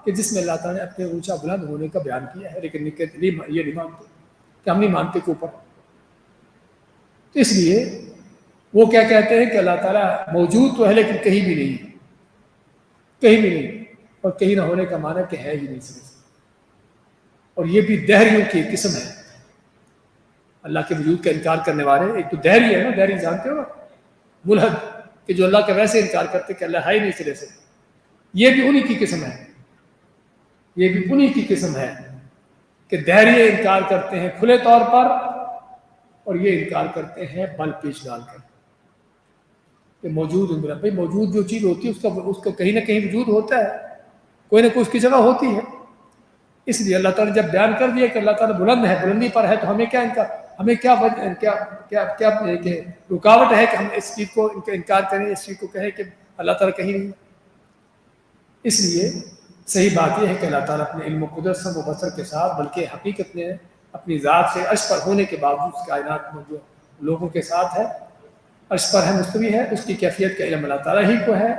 کہ جس میں اللہ تعالیٰ نے اپنے اونچا بلند ہونے کا بیان کیا ہے، لیکن یہ نہیں مانتے کہ ہم نہیں مانتے کہ اوپر. تو اس لیے وہ کیا کہتے ہیں کہ اللہ تعالیٰ موجود تو ہے لیکن کہیں بھی نہیں، کہیں بھی نہیں. اور کہیں نہ ہونے کا معنی کہ ہے ہی نہیں سمجھ. اور یہ بھی دہریوں کی قسم ہے، اللہ کے وجود کا انکار کرنے والے. ایک تو دہری ہے نا، دہری جانتے ہو نا، ملحد. کہ جو اللہ کا ویسے انکار کرتے کہ اللہ ہے ہی نہیں سرے سے، یہ بھی انہی کی قسم ہے، یہ بھی انہی کی قسم ہے کہ دہریے انکار کرتے ہیں کھلے طور پر، اور یہ انکار کرتے ہیں بل پیش ڈال کر کہ موجود ہے۔ بھائی موجود جو چیز ہوتی ہے اس کا کہیں نہ کہیں وجود ہوتا ہے، کوئی نہ کوئی اس کی جگہ ہوتی ہے۔ اس لیے اللہ تعالیٰ نے جب بیان کر دیا کہ اللہ تعالیٰ بلند ہے، بلندی پر ہے، تو ہمیں کیا رکاوٹ ہے کہ ہم اس چیز کو انکار کریں، اس چیز کو کہیں کہ اللہ تعالیٰ کہیں نہیں۔ اس لیے صحیح بات یہ ہے کہ اللہ تعالیٰ اپنے علم و قدرت سے مبصر کے ساتھ، بلکہ حقیقت میں اپنی ذات سے عرش پر ہونے کے باوجود کائنات میں جو لوگوں کے ساتھ ہے، عرش پر ہے، مستوی ہے، اس کی کیفیت کا علم اللہ تعالیٰ ہی کو ہے۔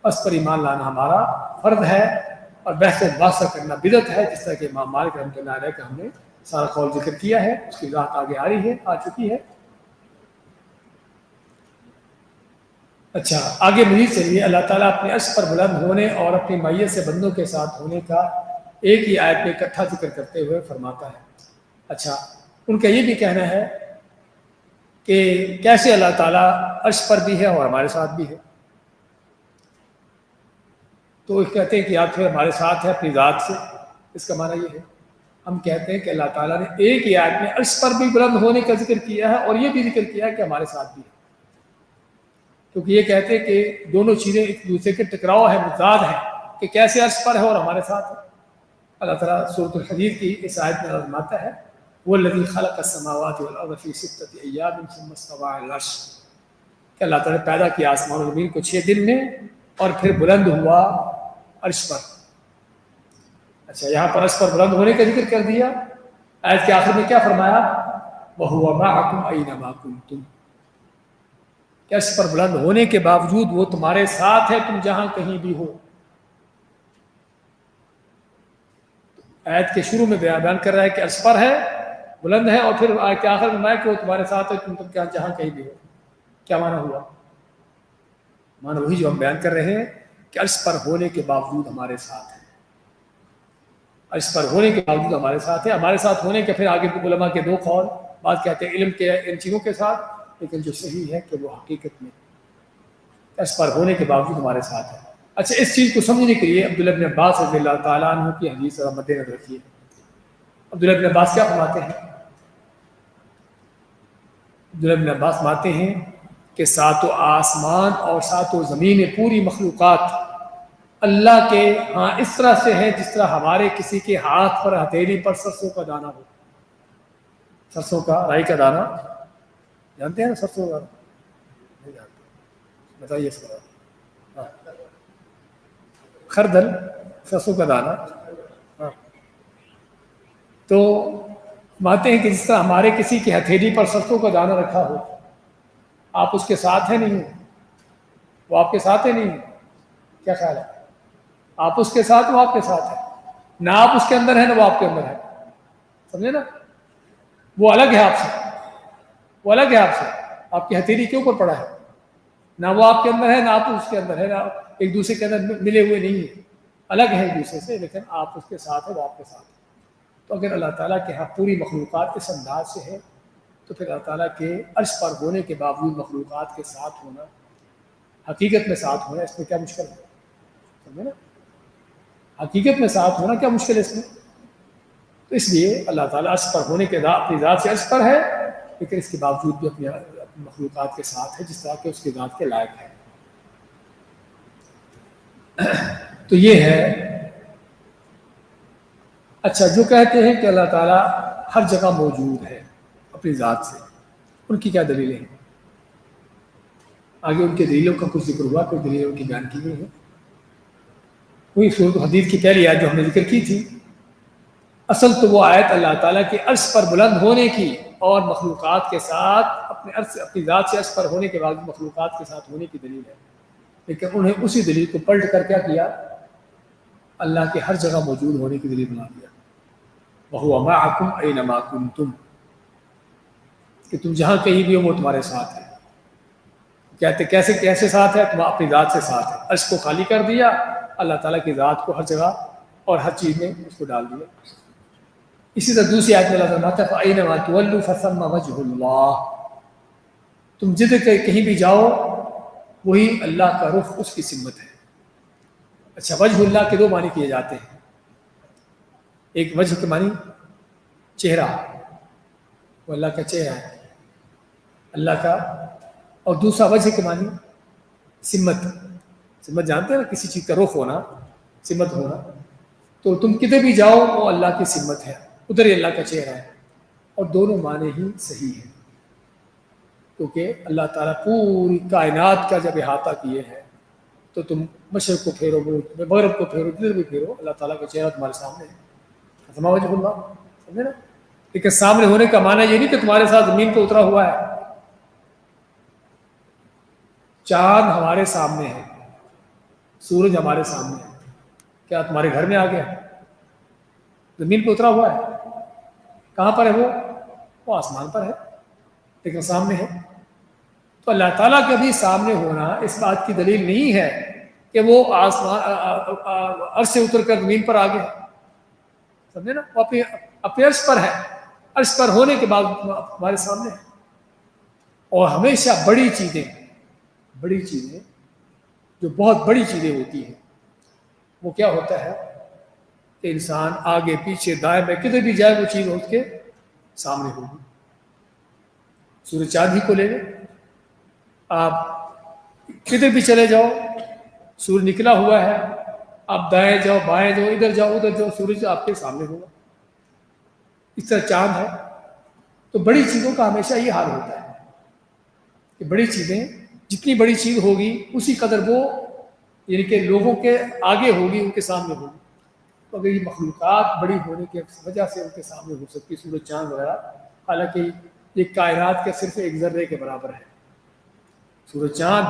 اس پر ایمان لانا ہمارا فرض ہے، اور بحث واسطہ کرنا بدعت ہے، جس طرح کہ امام مالک رحمۃ اللہ علیہ کا ہم نے سارا قول ذکر کیا ہے، اس کی ذات آگے آ چکی ہے۔ اچھا، آگے مزید چلیے۔ اللہ تعالیٰ اپنے عرش پر بلند ہونے اور اپنی معیت سے بندوں کے ساتھ ہونے کا ایک ہی آیت میں اکٹھا ذکر کرتے ہوئے فرماتا ہے۔ اچھا، ان کا یہ بھی کہنا ہے کہ کیسے اللہ تعالیٰ عرش پر بھی ہے اور ہمارے ساتھ بھی ہے؟ تو وہ کہتے ہیں کہ یا پھر ہمارے ساتھ ہے اپنی ذات سے، اس کا معنی یہ ہے۔ ہم کہتے ہیں کہ اللہ تعالیٰ نے ایک ہی آیت میں عرش پر بھی بلند ہونے کا ذکر کیا ہے، اور یہ بھی ذکر کیا ہے کہ ہمارے ساتھ بھی ہے، کیونکہ یہ کہتے ہیں کہ دونوں چیزیں ایک دوسرے کے ٹکراؤ ہے، متضاد ہے، کہ کیسے عرش پر ہے اور ہمارے ساتھ ہے۔ اللہ تعالیٰ سورۃ الحدید کی اس آیت میں فرماتا ہے وَالَّذِي خَلَقَ السَّمَاوَاتِ وَالْأَرْضَ فِي سِتَّةِ أَيَّامٍ ثُمَّ اسْتَوَىٰ عَلَى الْعَرْشِ، کہ اللہ تعالیٰ نے پیدا کیا آسمان و زمین کو 6 دن میں، اور پھر بلند ہوا عرش پر۔ اچھا، یہاں پر عرش پر بلند ہونے کا ذکر کر دیا۔ آیت کے آخر میں کیا فرمایا؟ وَهُوَ مَعَكُمْ أَيْنَمَا كُنتُمْ، کہ عرش پر بلند ہونے کے باوجود وہ تمہارے ساتھ ہے، تم جہاں کہیں بھی ہو۔ آیت کے شروع میں بیان کر رہا ہے کہ عرش پر ہے، بلند ہے، اور پھر آیت کے آخر میں کہ وہ تمہارے ساتھ ہے، تم جہاں کہیں بھی ہو۔ کیا معنی ہوا؟ معنی وہی جو ہم بیان کر رہے ہیں کہ عرش پر ہونے کے باوجود ہمارے ساتھ ہے، عرش پر ہونے کے باوجود ہمارے ساتھ ہے۔ ہمارے ساتھ ہونے کے پھر آگے علماء کے 2 قول، بعض کہتے ہیں علم کے ان چیزوں کے ساتھ، لیکن جو صحیح ہے کہ وہ حقیقت میں عرش پر ہونے کے باوجود ہمارے ساتھ ہے۔ اچھا، اس چیز کو سمجھنے کے لیے عبداللہ بن عباس رضی اللہ تعالیٰ عنہ کی حدیث ذرا مد نظر رکھیے۔ عبداللہ بن عباس کیا فرماتے ہیں؟ عبداللہ بن عباس فرماتے ہیں کہ 7 آسمان اور 7 زمینیں، پوری مخلوقات اللہ کے ہاں اس طرح سے ہے جس طرح ہمارے کسی کے ہاتھ پر، ہتھیلی پر سرسوں کا دانہ ہو۔ سرسوں کا، رائی کا دانہ جانتے ہیں نا؟ سرسوں کا نہیں جانتے؟ بتائیے اس کا۔ خردل، سرسوں کا دانہ۔ ہاں، تو مانتے ہیں کہ جس طرح ہمارے کسی کی ہتھیلی پر سرسوں کا دانہ رکھا ہو، آپ اس کے ساتھ ہیں نہیں، وہ آپ کے ساتھ ہے نہیں، کیا خیال ہے؟ آپ اس کے ساتھ، وہ آپ کے ساتھ ہے، نہ آپ اس کے اندر ہے نہ وہ آپ کے اندر ہے، سمجھے نا؟ وہ الگ ہے آپ سے، وہ الگ ہے آپ سے، آپ کی ہتھیلی کے اوپر پڑا ہے، نہ وہ آپ کے اندر ہے نہ آپ اس کے اندر ہے، نہ ایک دوسرے کے اندر ملے ہوئے نہیں ہیں، الگ ہے ایک دوسرے سے، لیکن آپ اس کے ساتھ ہے، وہ آپ کے ساتھ ہے۔ تو اگر اللہ تعالیٰ کے ہاں پوری مخلوقات اس انداز سے ہے، تو پھر اللہ تعالیٰ کے عرش پر ہونے کے باوجود مخلوقات کے ساتھ ہونا، حقیقت میں ساتھ ہونا، اس میں کیا مشکل ہے؟ سمجھے نا؟ حقیقت میں ساتھ ہونا کیا مشکل ہے اس میں؟ تو اس لیے اللہ تعالیٰ عرش پر ہونے کے اپنی ذات سے عرش پر ہے، لیکن اس کے باوجود بھی اپنی مخلوقات کے ساتھ ہے، جس طرح کہ اس کی ذات کے لائق ہے۔ تو یہ ہے۔ اچھا، جو کہتے ہیں کہ اللہ تعالیٰ ہر جگہ موجود ہے اپنی ذات سے، ان کی کیا دلیلیں ہیں؟ آگے ان کے دلیلوں کا کچھ ذکر ہوا، کوئی دلیلوں کی بیان کی گئی ہے۔ وہی سورۃ الحدید کی پہلی آیت جو ہم نے ذکر کی تھی، اصل تو وہ آیت اللہ تعالیٰ کے عرش پر بلند ہونے کی اور مخلوقات کے ساتھ اپنی ذات سے عرش پر ہونے کے بعد مخلوقات کے ساتھ ہونے کی دلیل ہے، لیکن انہیں اسی دلیل کو پلٹ کر کیا کیا؟ اللہ کے ہر جگہ موجود ہونے کی دلیل بنا دیا۔ وَهُوَ مَعَكُمْ أَيْنَمَا كُنتُمْ، کہ تم جہاں کہیں بھی ہو وہ تمہارے ساتھ ہے۔ کہتے کیسے ساتھ ہے؟ تم اپنی ذات سے ساتھ ہے۔ عرش کو خالی کر دیا، اللہ تعالیٰ کی ذات کو ہر جگہ اور ہر چیز میں اس کو ڈال دیا۔ اسی طرح دوسری آیت میں اللہ فرماتا ہے فَأَيْنَمَا تُوَلُّوا فَثَمَّ وَجْهُ اللَّهِ، تم جدھر کہیں بھی جاؤ وہی اللہ کا رخ اس کی سمت ہے۔ اچھا، وجہ اللہ کے دو معنی کیے جاتے ہیں، ایک وجہ کے معنی چہرہ، وہ اللہ کا چہرہ ہے اللہ کا، اور دوسرا وجہ کے معنی سمت۔ سمت جانتے ہیں نا، کسی چیز کا رخ ہونا، سمت ہونا، تو تم کدھر بھی جاؤ وہ اللہ کی سمت ہے، ادھر ہی اللہ کا چہرہ ہے، اور دونوں معنی ہی صحیح ہیں، کیونکہ اللہ تعالیٰ پوری کائنات کا جب احاطہ کیے ہے تو تم مشرق کو پھیرو، مغرب کو پھیرو، جدھر بھی پھیرو، اللہ تعالیٰ کا چہرہ تمہارے سامنے ہے، ختم وجہ اللہ، سمجھے نا؟ لیکن سامنے ہونے کا معنی یہ نہیں کہ تمہارے ساتھ زمین پہ اترا ہوا ہے۔ چاند ہمارے سامنے ہے، سورج ہمارے سامنے ہے، کیا تمہارے گھر میں آ گیا؟ زمین پہ اترا ہوا ہے، کہاں پر ہے وہ آسمان پر ہے، لیکن سامنے ہے۔ تو اللہ تعالیٰ کا بھی سامنے ہونا اس بات کی دلیل نہیں ہے کہ وہ آسمان عرش سے اتر کر زمین پر آ گیا، سمجھے نا؟ وہ اپنے عرش پر ہے، عرش پر ہونے کے بعد ہمارے سامنے ہے۔ اور ہمیشہ بڑی چیزیں جو بہت بڑی چیزیں ہوتی ہیں، وہ کیا ہوتا ہے کہ انسان آگے پیچھے دائیں بائیں کدھر بھی جائے وہ چیز اس کے سامنے ہوگی۔ سورج چاند ہی کو لے لیں، آپ کدھر بھی چلے جاؤ، سورج نکلا ہوا ہے، آپ دائیں جاؤ بائیں جاؤ، ادھر جاؤ ادھر جاؤ، سورج آپ کے سامنے ہوگا۔ اس طرح چاند ہے۔ تو بڑی چیزوں کا ہمیشہ یہ حال ہوتا ہے کہ بڑی چیزیں، جتنی بڑی چیز ہوگی اسی قدر وہ یعنی کہ لوگوں کے آگے ہوگی، ان کے سامنے ہوگی۔ تو اگر یہ مخلوقات بڑی ہونے کی وجہ سے ان کے سامنے ہو سکتی، سورج چاند وغیرہ، حالانکہ یہ کائنات کے صرف ایک ذرے کے برابر ہے۔ سورج چاند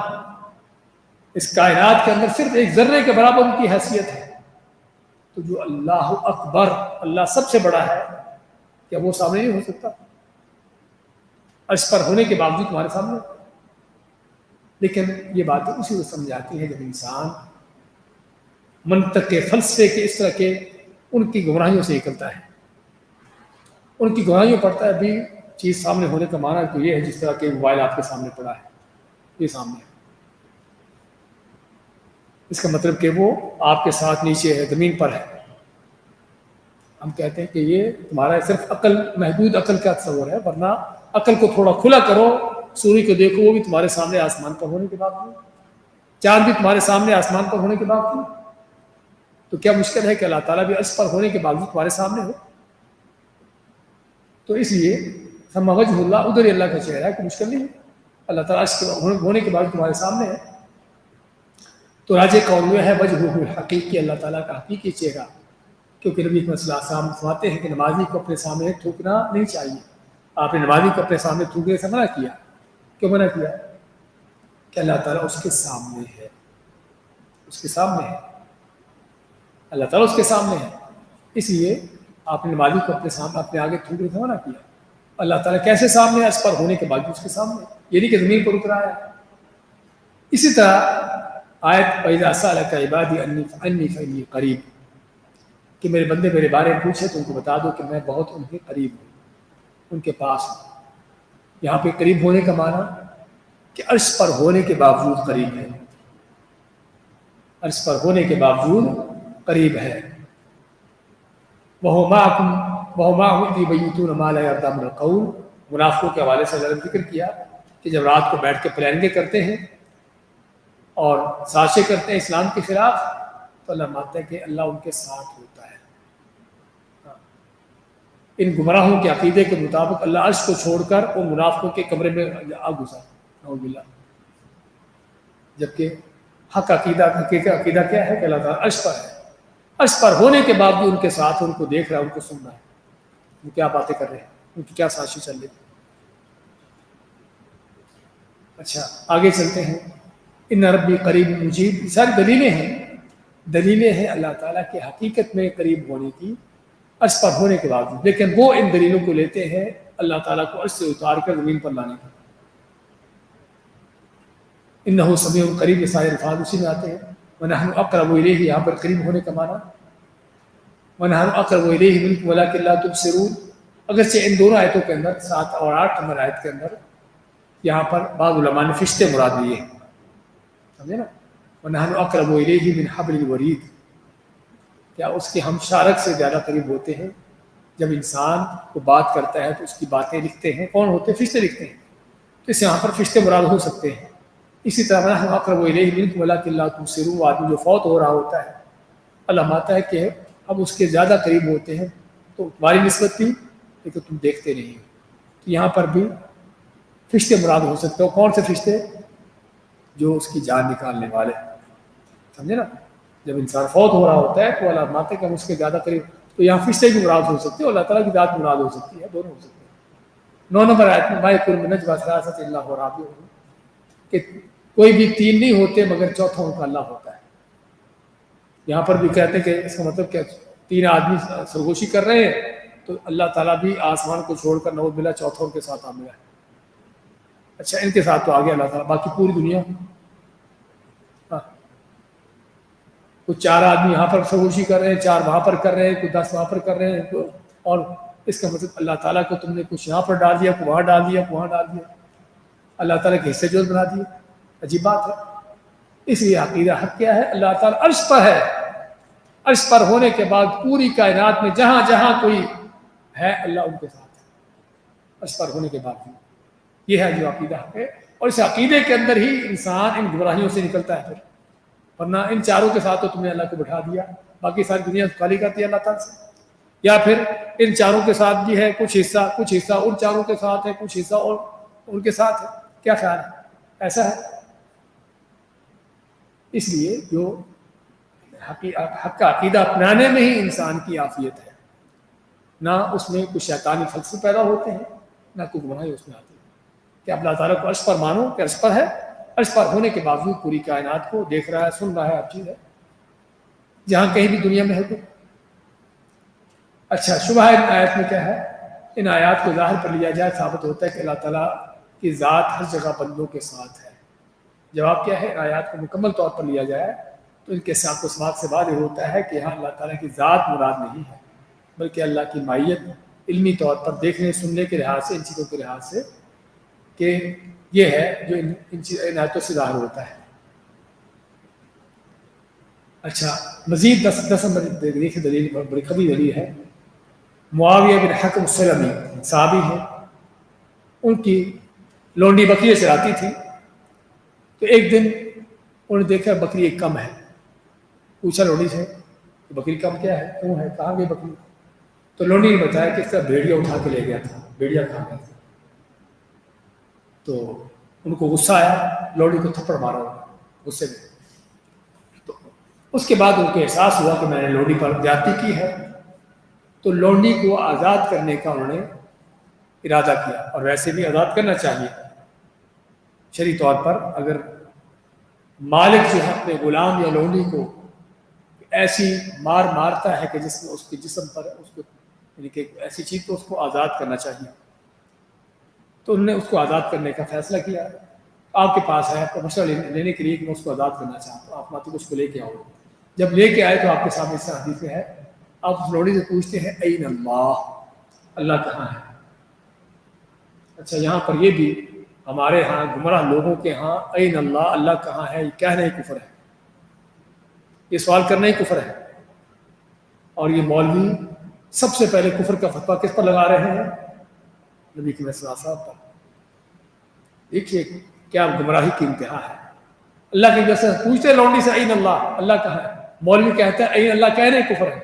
اس کائنات کے اندر صرف ایک ذرے کے برابر ان کی حیثیت ہے۔ تو جو اللہ اکبر، اللہ سب سے بڑا ہے، کیا وہ سامنے نہیں ہو سکتا؟ عرش پر ہونے کے باوجود تمہارے سامنے۔ لیکن یہ باتیں اسی کو سمجھاتی ہیں جب انسان منطق کے، فلسفے کے، اس طرح کے ان کی گمراہیوں سے نکلتا ہے، ان کی گمراہیوں پڑتا ہے۔ ابھی چیز سامنے ہونے کا معنی تو یہ ہے جس طرح کہ موبائل آپ کے سامنے پڑا ہے، یہ سامنے ہے، اس کا مطلب کہ وہ آپ کے ساتھ نیچے ہے، زمین پر ہے۔ ہم کہتے ہیں کہ یہ تمہارا صرف عقل، محدود عقل کا تصور ہے، ورنہ عقل کو تھوڑا کھلا کرو، سورج کو دیکھو، وہ بھی تمہارے سامنے آسمان پر ہونے کے باوجود، چاند بھی تمہارے سامنے آسمان پر ہونے کے باوجود، تو کیا مشکل ہے کہ اللہ تعالیٰ بھی عرش پر ہونے کے باوجود تمہارے سامنے ہو؟ تو اس لیے ثم وجہ اللہ، ادھر ہی اللہ کا چہرہ ہے، کوئی مشکل نہیں ہے، اللہ تعالیٰ عرش ہونے کے بعد تمہارے سامنے ہے۔ تو راجہ قول یہ ہے وجہ حقیقی، اللہ تعالیٰ کا حقیقی چہرہ، کیونکہ نبی صلی اللہ علیہ وسلم فرماتے ہیں کہ نمازی کو اپنے سامنے تھوکنا نہیں چاہیے۔ آپ نے نمازی کو اپنے سامنے تھوکنے سے منع کیا، کیوں منع کیا؟ کہ اللہ تعالیٰ اس کے سامنے ہے، اس کے سامنے ہے، اللہ تعالیٰ اس کے سامنے ہے، اس لیے آپ نے نمازی کو اپنے سامنے، اپنے آگے تھوکنے سے منع کیا۔ اللہ تعالیٰ کیسے سامنے ہے؟ اس پر ہونے کے بعد اس کے سامنے، یہ نہیں کہ زمین پر اترا ہے۔ اسی طرح آیت وَإِذَا سَأَلَكَ عِبَادِي عَنِّي فَإِنِّي قَرِيبٌ، کہ میرے بندے میرے بارے میں پوچھے تو ان کو بتا دو کہ میں بہت ان کے قریب ہوں، ان کے پاس ہوں۔ یہاں پہ قریب ہونے کا معنی کہ عرش پر ہونے کے باوجود قریب ہے، عرش پر ہونے کے باوجود قریب ہے۔ وَهُوَ مَعَكُمْ وَهُوَ مَعَهُمْ إِذْ يُبَيِّتُونَ مَا لَا يَرْضَىٰ مِنَ الْقَوْلِ، منافقوں کے حوالے سے ذکر کیا کہ جب رات کو بیٹھ کے پلاننگیں کرتے ہیں اور سازشیں کرتے ہیں اسلام کے خلاف، تو اللہ مانتا ہے کہ اللہ ان کے ساتھ ہوتا ہے۔ ان گمراہوں کے عقیدے کے مطابق اللہ عرش کو چھوڑ کر ان منافقوں کے کمرے میں آ گھسا، نعوذ باللہ، جبکہ حق عقیدہ کیا ہے کہ اللہ تعالیٰ عرش پر ہے، عرش پر ہونے کے بعد بھی ان کے ساتھ، ان کو دیکھ رہا ہے، ان کو سن رہا ہے، وہ کیا باتیں کر رہے ہیں، ان کی کیا سازشیں چل رہی ہیں۔ اچھا آگے چلتے ہیں۔ ان ربی قریب مجیب، ساری دلیلیں ہیں اللہ تعالیٰ کے حقیقت میں قریب ہونے کی، عرش پر ہونے کے باوجود، لیکن وہ ان دلیلوں کو لیتے ہیں اللہ تعالیٰ کو عرش سے اتار کر زمین پر لانے کا۔ انہ سمیع قریب، یہ سارے الفاظ اسی میں آتے ہیں۔ ونحن اقرب الیہ، یہاں پر قریب ہونے کا معنی ونحن اقرب الیہ منکم ولکن لا تبصرون، اگرچہ ان دونوں آیتوں کے اندر 7 اور 8 نمبر آیت کے اندر یہاں پر بعض علماء نے فرشتے مراد لیے ہیں، سمجھے نا؟ وَنَحْنُ أَقْرَبُ إِلَيْهِ مِنْ حَبْلِ الْوَرِيدِ، کیا اس کے ہم شارک سے زیادہ قریب ہوتے ہیں. جب انسان کو بات کرتا ہے تو اس کی باتیں لکھتے ہیں. کون ہوتے ہیں؟ فرشتے لکھتے ہیں. تو اس یہاں پر فرشتے مراد ہو سکتے ہیں. اسی طرح وَنَحْنُ أَقْرَبُ إِلَيْهِ مِنْكُمْ وَلَٰكِن لَا تُبْصِرُونَ، آدمی جو فوت ہو رہا ہوتا ہے اللہ ماتا ہے کہ ہم اس کے زیادہ قریب ہوتے ہیں تو تمہاری نسبت تھی لیکن تم دیکھتے نہیں ہو. تو یہاں پر بھی فرشتے مراد ہو سکتے ہو. کون سے فرشتے؟ جو اس کی جان نکالنے والے. سمجھے نا؟ جب انسان فوت ہو رہا ہوتا ہے تو اللہ ماتے کہ ہم اس کے زیادہ قریب، تو یہاں فرشتے بھی مراد ہو سکتے ہیں اور اللہ تعالیٰ کی ذات مراد ہو سکتی ہے. دونوں ہو سکتے ہیں. 9 نمبر آیت میں مَا يَكُونُ مِن نَجْوَىٰ ثَلَاثَةٍ إِلَّا هُوَ رَابِعُهُمْ، کہ کوئی بھی 3 نہیں ہوتے مگر چوتھا ان کا اللہ ہوتا ہے. یہاں پر بھی کہتے ہیں کہ اس کا مطلب کیا، 3 آدمی سرگوشی کر رہے ہیں تو اللہ تعالیٰ بھی آسمان کو چھوڑ کر نعوذ باللہ چوتھا ان کے ساتھ آ گیا. اچھا ان کے ساتھ تو آ گیا اللہ تعالیٰ، باقی پوری دنیا کچھ 4 آدمی یہاں پر سرگوشی کر رہے ہیں، 4 وہاں پر کر رہے ہیں، کچھ 10 وہاں پر کر رہے ہیں. اور اس کا مطلب اللہ تعالیٰ کو تم نے کچھ یہاں پر ڈال دیا، وہاں ڈال دیا، وہاں ڈال دیا، اللہ تعالیٰ کے حصے جوز بنا دیے. عجیب بات ہے. اس لیے عقیدہ حق کیا ہے؟ اللہ تعالیٰ عرش پر ہے. عرش پر ہونے کے بعد پوری کائنات میں جہاں جہاں کوئی ہے اللہ ان کے ساتھ ہے. عرش پر ہونے کے بعد یہ ہے جو عقیدہ حق ہے. اور اس عقیدے کے اندر ہی انسان ان گمراہیوں سے نکلتا ہے. پھر ورنہ ان 4 کے ساتھ تو تم نے اللہ کو بٹھا دیا، باقی ساری دنیا خالی کرتی ہے اللہ تعالیٰ سے. یا پھر ان 4 کے ساتھ بھی ہے کچھ حصہ ان 4 کے ساتھ ہے، کچھ حصہ اور ان کے ساتھ ہے. کیا خیال ہے؟ ایسا ہے. اس لیے جو حق کا عقیدہ اپنانے میں ہی انسان کی عافیت ہے، نہ اس میں کچھ شیطانی فلسفے پیدا ہوتے ہیں، نہ کوئی گمراہی اس میں آتی ہے. کہ اللہ تعالیٰ کو عرش پر مانو کہ عرش پر ہے، عرش پر ہونے کے باوجود پوری کائنات کو دیکھ رہا ہے، سن رہا ہے، ہر چیز ہے جہاں کہیں بھی دنیا میں ہے تو. اچھا شبہ ان آیت میں کیا ہے؟ ان آیات کو ظاہر پر لیا جائے ثابت ہوتا ہے کہ اللہ تعالیٰ کی ذات ہر جگہ بندوں کے ساتھ ہے. جواب کیا ہے؟ ان آیات کو مکمل طور پر لیا جائے تو ان کے ساتھ سماعت سے واضح ہوتا ہے کہ یہاں اللہ تعالیٰ کی ذات مراد نہیں ہے بلکہ اللہ کی مائیت علمی طور پر دیکھنے سننے کے لحاظ سے، ان چیزوں کے لحاظ سے کہ یہ ہے جو ان آیتوں سے ظاہر ہوتا ہے. اچھا مزید 10 نمبر دیکھیں دلیل بڑی کبھی دلیل ہے. معاویہ بن حکم سلمی صحابی ہیں، ان کی لونڈی بکری چراتی تھی تو ایک دن انہوں نے دیکھا بکری ایک کم ہے. پوچھا لونڈی سے کہ بکری کم کیا ہے، کیوں ہے، کہاں گئی بکری؟ تو لونڈی نے بتایا کہ اس کا بھیڑیا اٹھا کے لے گیا تھا، بھیڑیا کھا گیا تھا. تو ان کو غصہ آیا، لونڈی کو تھپڑ مارا غصے میں. تو اس کے بعد ان کو احساس ہوا کہ میں نے لونڈی پر زیادتی کی ہے، تو لونڈی کو آزاد کرنے کا انہوں نے ارادہ کیا. اور ویسے بھی آزاد کرنا چاہیے شرعی طور پر. اگر مالک جو ہے اپنے غلام یا لونڈی کو ایسی مارتا ہے کہ جس میں اس کے جسم پر اس کو یعنی کہ ایسی چیز تو اس کو آزاد کرنا چاہیے. تو انہوں نے اس کو آزاد کرنے کا فیصلہ کیا. آپ کے پاس ہے، آپ کا مشورہ لینے کے لیے کہ میں اس کو آزاد کرنا چاہتا ہوں، آپ ماتی کو اس کو لے کے آؤ. جب لے کے آئے تو آپ کے سامنے اس حدیث میں ہے، آپ اس لونڈی سے پوچھتے ہیں این اللہ، اللہ کہاں ہے؟ اچھا یہاں پر یہ بھی ہمارے ہاں گمراہ لوگوں کے ہاں این اللہ، اللہ کہاں ہے، یہ کہنا ہی کفر ہے، یہ سوال کرنا ہی کفر ہے. اور یہ مولوی سب سے پہلے کفر کا فتویٰ کس پر لگا رہے ہیں؟ نبی کی صاحب پر. دیکھیے کیا گمراہی کی انتہا ہے. اللہ کی جیسے پوچھتے لونڈی سے این اللہ، اللہ کہاں ہے، مولوی کہتا ہے این اللہ کہنا ہی کفر ہے،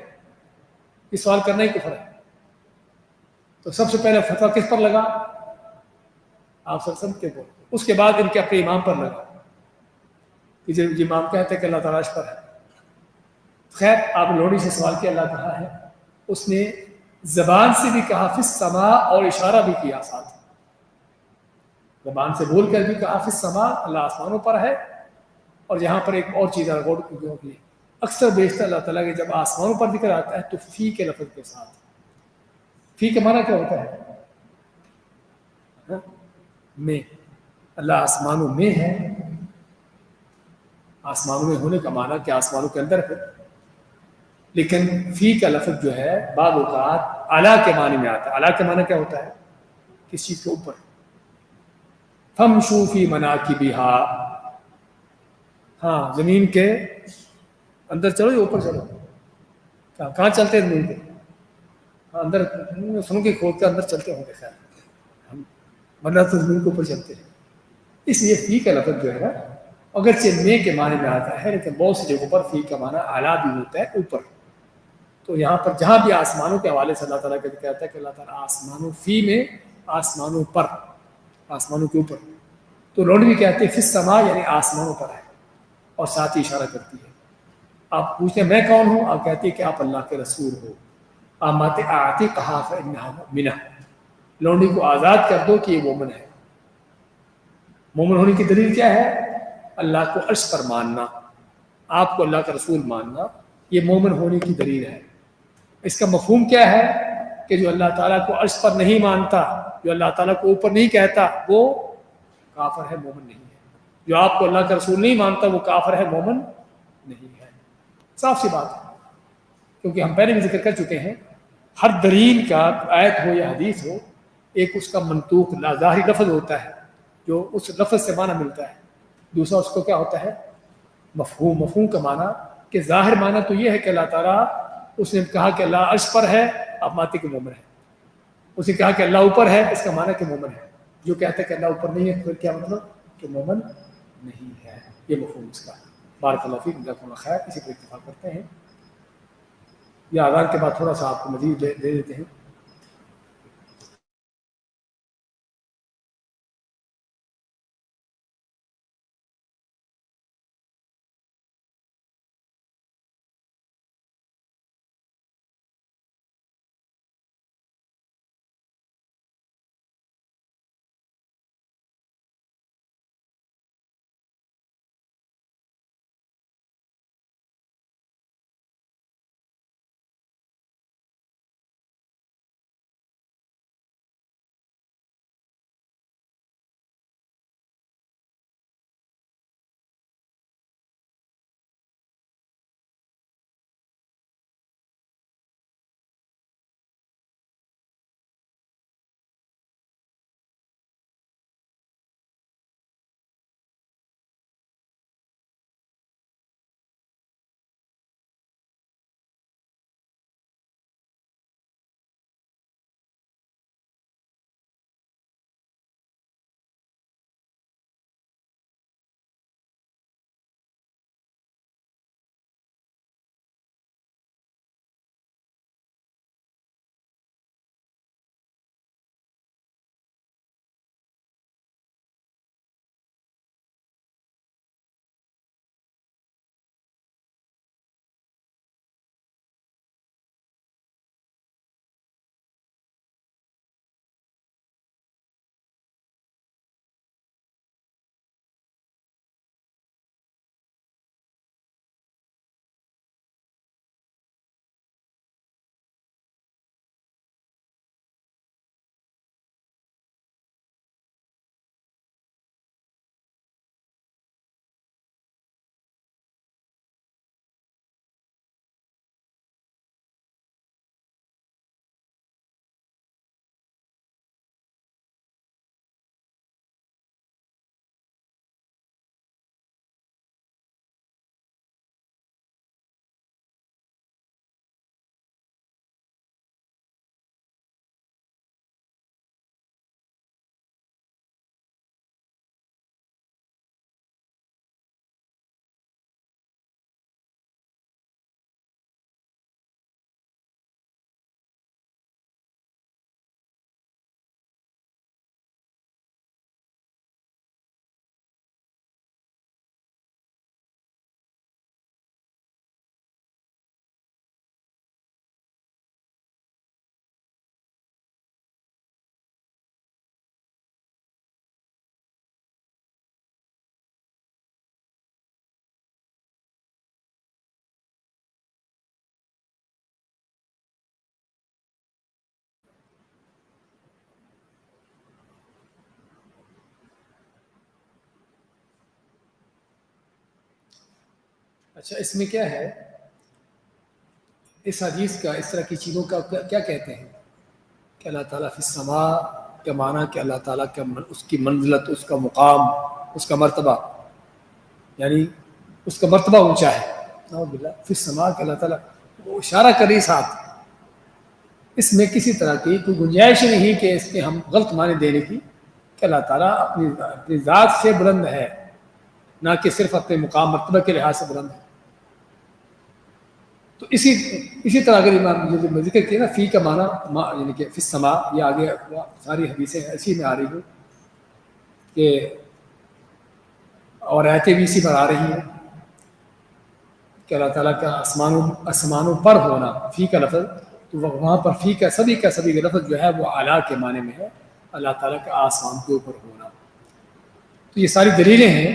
یہ سوال کرنا ہی کفر ہے. تو سب سے پہلے فتویٰ کس پر لگا؟ آپ سب سمجھتے ہو. اس کے بعد ان کے اپنے امام پر لگا کہ جو امام کہتے ہیں کہ اللہ تعالیٰ عرش پر ہے. خیر آپ لوڑی سے سوال کیا اللہ کہاں ہے، اس نے زبان سے بھی کہا فی السماء اور اشارہ بھی کیا ساتھ. زبان سے بول کر بھی کہا فی السماء، اللہ آسمانوں پر ہے. اور یہاں پر ایک اور چیز غور کی، اکثر بیشتر اللہ تعالیٰ کے جب آسمانوں پر ذکر آتا ہے تو فی کے لفظ کے ساتھ. فی کا معنی کیا ہوتا ہے؟ میں. اللہ آسمانوں میں ہے. آسمانوں میں ہونے کا معنی کہ آسمانوں کے اندر ہے، لیکن فی کا لفظ جو ہے بعض اوقات اعلیٰ کے معنی میں آتا ہے. اعلیٰ کے معنی کیا ہوتا ہے؟ کس چیز کے اوپر. فَامْشُوا فِي مَنَاكِبِهَا، ہاں زمین کے اندر چلو یا اوپر چلو، کہاں چلتے ہیں زمین کے اندر؟ سنو کے کھود کے اندر چلتے ہوں گے خیر، ہم ورنہ تو زمین کے اوپر چلتے ہیں. اس لیے فی کا لفظ جو ہے نا اگرچہ میں کے معنی میں آتا ہے، لیکن بہت سی جگہوں پر فی کا معنی اعلیٰ بھی ہوتا ہے، اوپر. تو یہاں پر جہاں بھی آسمانوں کے حوالے سے اللہ تعالیٰ کا ذکر آتا ہے کہ اللہ تعالیٰ آسمانوں فی میں آسمانوں پر، آسمانوں کے اوپر. تو لوگ بھی کہتے ہیں فی السماء یعنی آسمانوں پر ہے، اور ساتھ ہی اشارہ کرتی ہے. آپ پوچھتے ہیں میں کون ہوں، آپ کہتے ہیں کہ آپ اللہ کے رسول ہو. آمات آتی کہا فإنہا مؤمنہ، لونڈی کو آزاد کر دو کہ یہ مومن ہے. مومن ہونے کی دلیل کیا ہے؟ اللہ کو عرش پر ماننا، آپ کو اللہ کا رسول ماننا، یہ مومن ہونے کی دلیل ہے. اس کا مفہوم کیا ہے کہ جو اللہ تعالیٰ کو عرش پر نہیں مانتا، جو اللہ تعالیٰ کو اوپر نہیں کہتا، وہ کافر ہے، مومن نہیں ہے. جو آپ کو اللہ کا رسول نہیں مانتا وہ کافر ہے، مومن نہیں ہے. صاف سی بات ہے. کیونکہ ہم پہلے بھی ذکر کر چکے ہیں، ہر دلیل کا آیت ہو یا حدیث ہو، ایک اس کا منطوق ظاہری لفظ ہوتا ہے جو اس لفظ سے معنی ملتا ہے، دوسرا اس کو کیا ہوتا ہے؟ مفہوم. مفہوم کا معنی کہ ظاہر معنی تو یہ ہے کہ اللہ تعالیٰ، اس نے کہا کہ اللہ عرش پر ہے، آپ مانتے کہ مومن ہے. اس نے کہا کہ اللہ اوپر ہے، اس کا معنی کہ مومن ہے. جو کہتا ہے کہ اللہ اوپر نہیں ہے پھر کیا مطلب؟ کہ مومن نہیں ہے. یہ مفہوم اس کا. بارک اللہ فیک، جزاکم اللہ خیر. اسی پر اتفاق کرتے ہیں. یہ آذان کے بعد تھوڑا سا آپ کو مزید دے دیتے ہیں. اچھا، اس میں کیا ہے، اس حدیث کا، اس طرح کی چیزوں کا کیا کہتے ہیں کہ اللہ تعالیٰ فی السماء کا معنی کہ اللہ تعالیٰ کا اس کی منزلت، اس کا مقام، اس کا مرتبہ. یعنی اس کا مرتبہ اونچا ہے. نعوذ باللہ فی السماء کہ اللہ تعالیٰ وہ اشارہ کری ساتھ. اس میں کسی طرح کی کوئی گنجائش نہیں کہ اس کے ہم غلط معنی دینے کی کہ اللہ تعالیٰ اپنی ذات سے بلند ہے، نہ کہ صرف اپنے مقام مرتبہ کے لحاظ سے بلند ہے. تو اسی طرح اگر امام ذکر کیا نا فی کا معنی یعنی کہ فی السماء، یہ آگے ساری حدیثیں اسی میں آ رہی ہیں کہ اور آیتیں بھی اسی پر آ رہی ہیں کہ اللہ تعالیٰ کا آسمانوں پر ہونا. فی کا لفظ تو وہاں پر فی کا سبھی کا لفظ جو ہے وہ اعلیٰ کے معنی میں ہے، اللہ تعالیٰ کا آسمان کے اوپر ہونا. تو یہ ساری دلیلیں ہیں.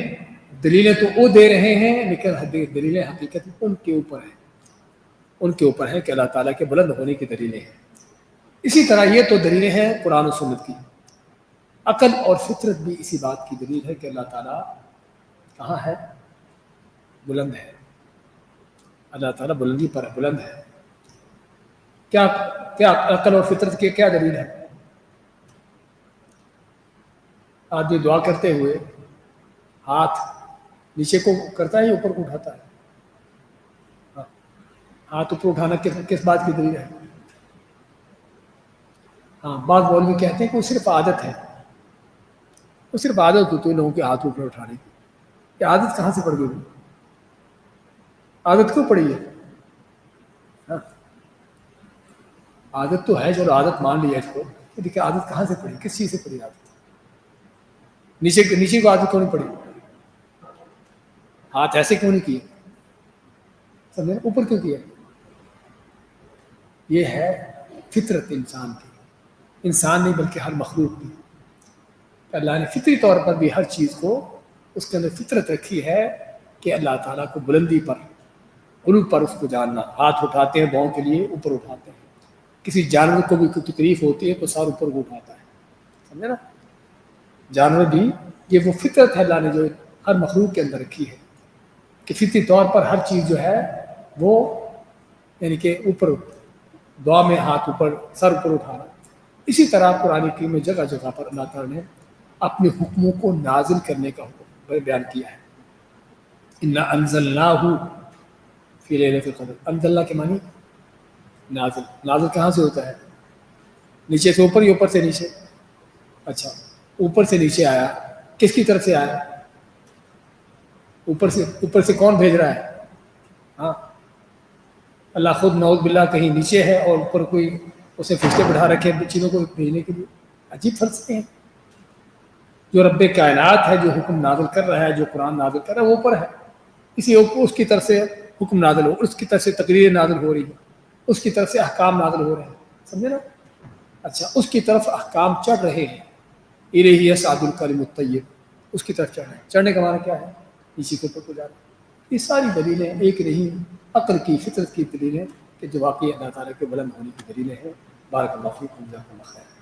دلیلیں تو وہ دے رہے ہیں لیکن دلیلیں حقیقت ان کے اوپر ہیں، ان کے اوپر ہے کہ اللہ تعالیٰ کے بلند ہونے کی دلیلیں ہیں. اسی طرح یہ تو دلیلیں ہیں قرآن و سنت کی. عقل اور فطرت بھی اسی بات کی دلیل ہے کہ اللہ تعالیٰ کہاں ہے؟ بلند ہے. اللہ تعالیٰ بلندی پر ہے، بلند ہے. کیا عقل اور فطرت کی کیا دلیل ہے؟ آدمی دعا کرتے ہوئے ہاتھ نیچے کو کرتا ہے یا اوپر کو اٹھاتا ہے؟ ہاتھ اوپر اٹھانا کس بات کی دلیل ہے؟ ہاں، بعض مولوی کہتے ہیں کہ وہ صرف عادت ہے، وہ صرف عادت ہوتی ہے لوگوں کے ہاتھ اوپر اٹھانے کی. یہ عادت کہاں سے پڑ گئی؟ عادت کیوں پڑی ہے؟ ہاں، عادت تو ہے، چلو عادت مان لیا اس کو، دیکھیے عادت کہاں سے پڑی، کس چیز سے پڑی عادت؟ نیچے کو عادت کیوں نہیں پڑی؟ ہاتھ ایسے کیوں نہیں کیے؟ سمجھے؟ اوپر کیوں کیا؟ یہ ہے فطرت انسان کی. انسان نہیں بلکہ ہر مخلوق کی. اللہ نے فطری طور پر بھی ہر چیز کو اس کے اندر فطرت رکھی ہے کہ اللہ تعالیٰ کو بلندی پر، علو پر اس کو جاننا. ہاتھ اٹھاتے ہیں پاؤں کے لیے، اوپر اٹھاتے ہیں. کسی جانور کو بھی کوئی تکلیف ہوتی ہے تو سر اوپر کو اٹھاتا ہے. سمجھے نا؟ جانور بھی یہ وہ فطرت ہے اللہ نے جو ہر مخلوق کے اندر رکھی ہے کہ فطری طور پر ہر چیز جو ہے وہ یعنی کہ اوپر دعا میں ہاتھ اوپر، سر اوپر اٹھانا. اسی طرح قرآن کریم میں جگہ جگہ پر اللہ تعالیٰ نے اپنے حکموں کو نازل کرنے کا حکم بیان کیا ہے. انا انزلناہ فی لیلۃ القدر. انزلنا کے معنی نازل. نازل کہاں سے ہوتا ہے؟ نیچے سے اوپر یا اوپر سے نیچے؟ اچھا، اوپر سے نیچے آیا. کس کی طرف سے آیا؟ اوپر سے کون بھیج رہا ہے؟ ہاں، اللہ خود نعوذ باللہ کہیں نیچے ہے اور اوپر کوئی اسے فرشتے بٹھا رکھے چیزوں کو بھیجنے کے لیے. عجیب فلسفے ہیں. جو رب کائنات ہے، جو حکم نازل کر رہا ہے، جو قرآن نازل کر رہا ہے، وہ اوپر ہے. اس کی طرف سے حکم نازل ہو، اس کی طرف سے تقریر نازل ہو رہی ہے، اس کی طرف سے احکام نازل ہو رہے ہیں. سمجھے نا؟ اچھا، اس کی طرف احکام چڑھ رہے ہیں. الیہ یصعد الکلم الطیب، اس کی طرف چڑھ رہے ہیں. چڑھنے کا معنی کیا ہے؟ نیچے کے اوپر کو جا رہا ہے. یہ ساری دلیلیں ایک نہیں، عقل کی، فطرت کی دلیلیں کہ جو واقعی اللہ تعالیٰ کے بلند ہونے کی دلیلیں ہیں. بارک اللہ فیکم، جزاکم اللہ خیر.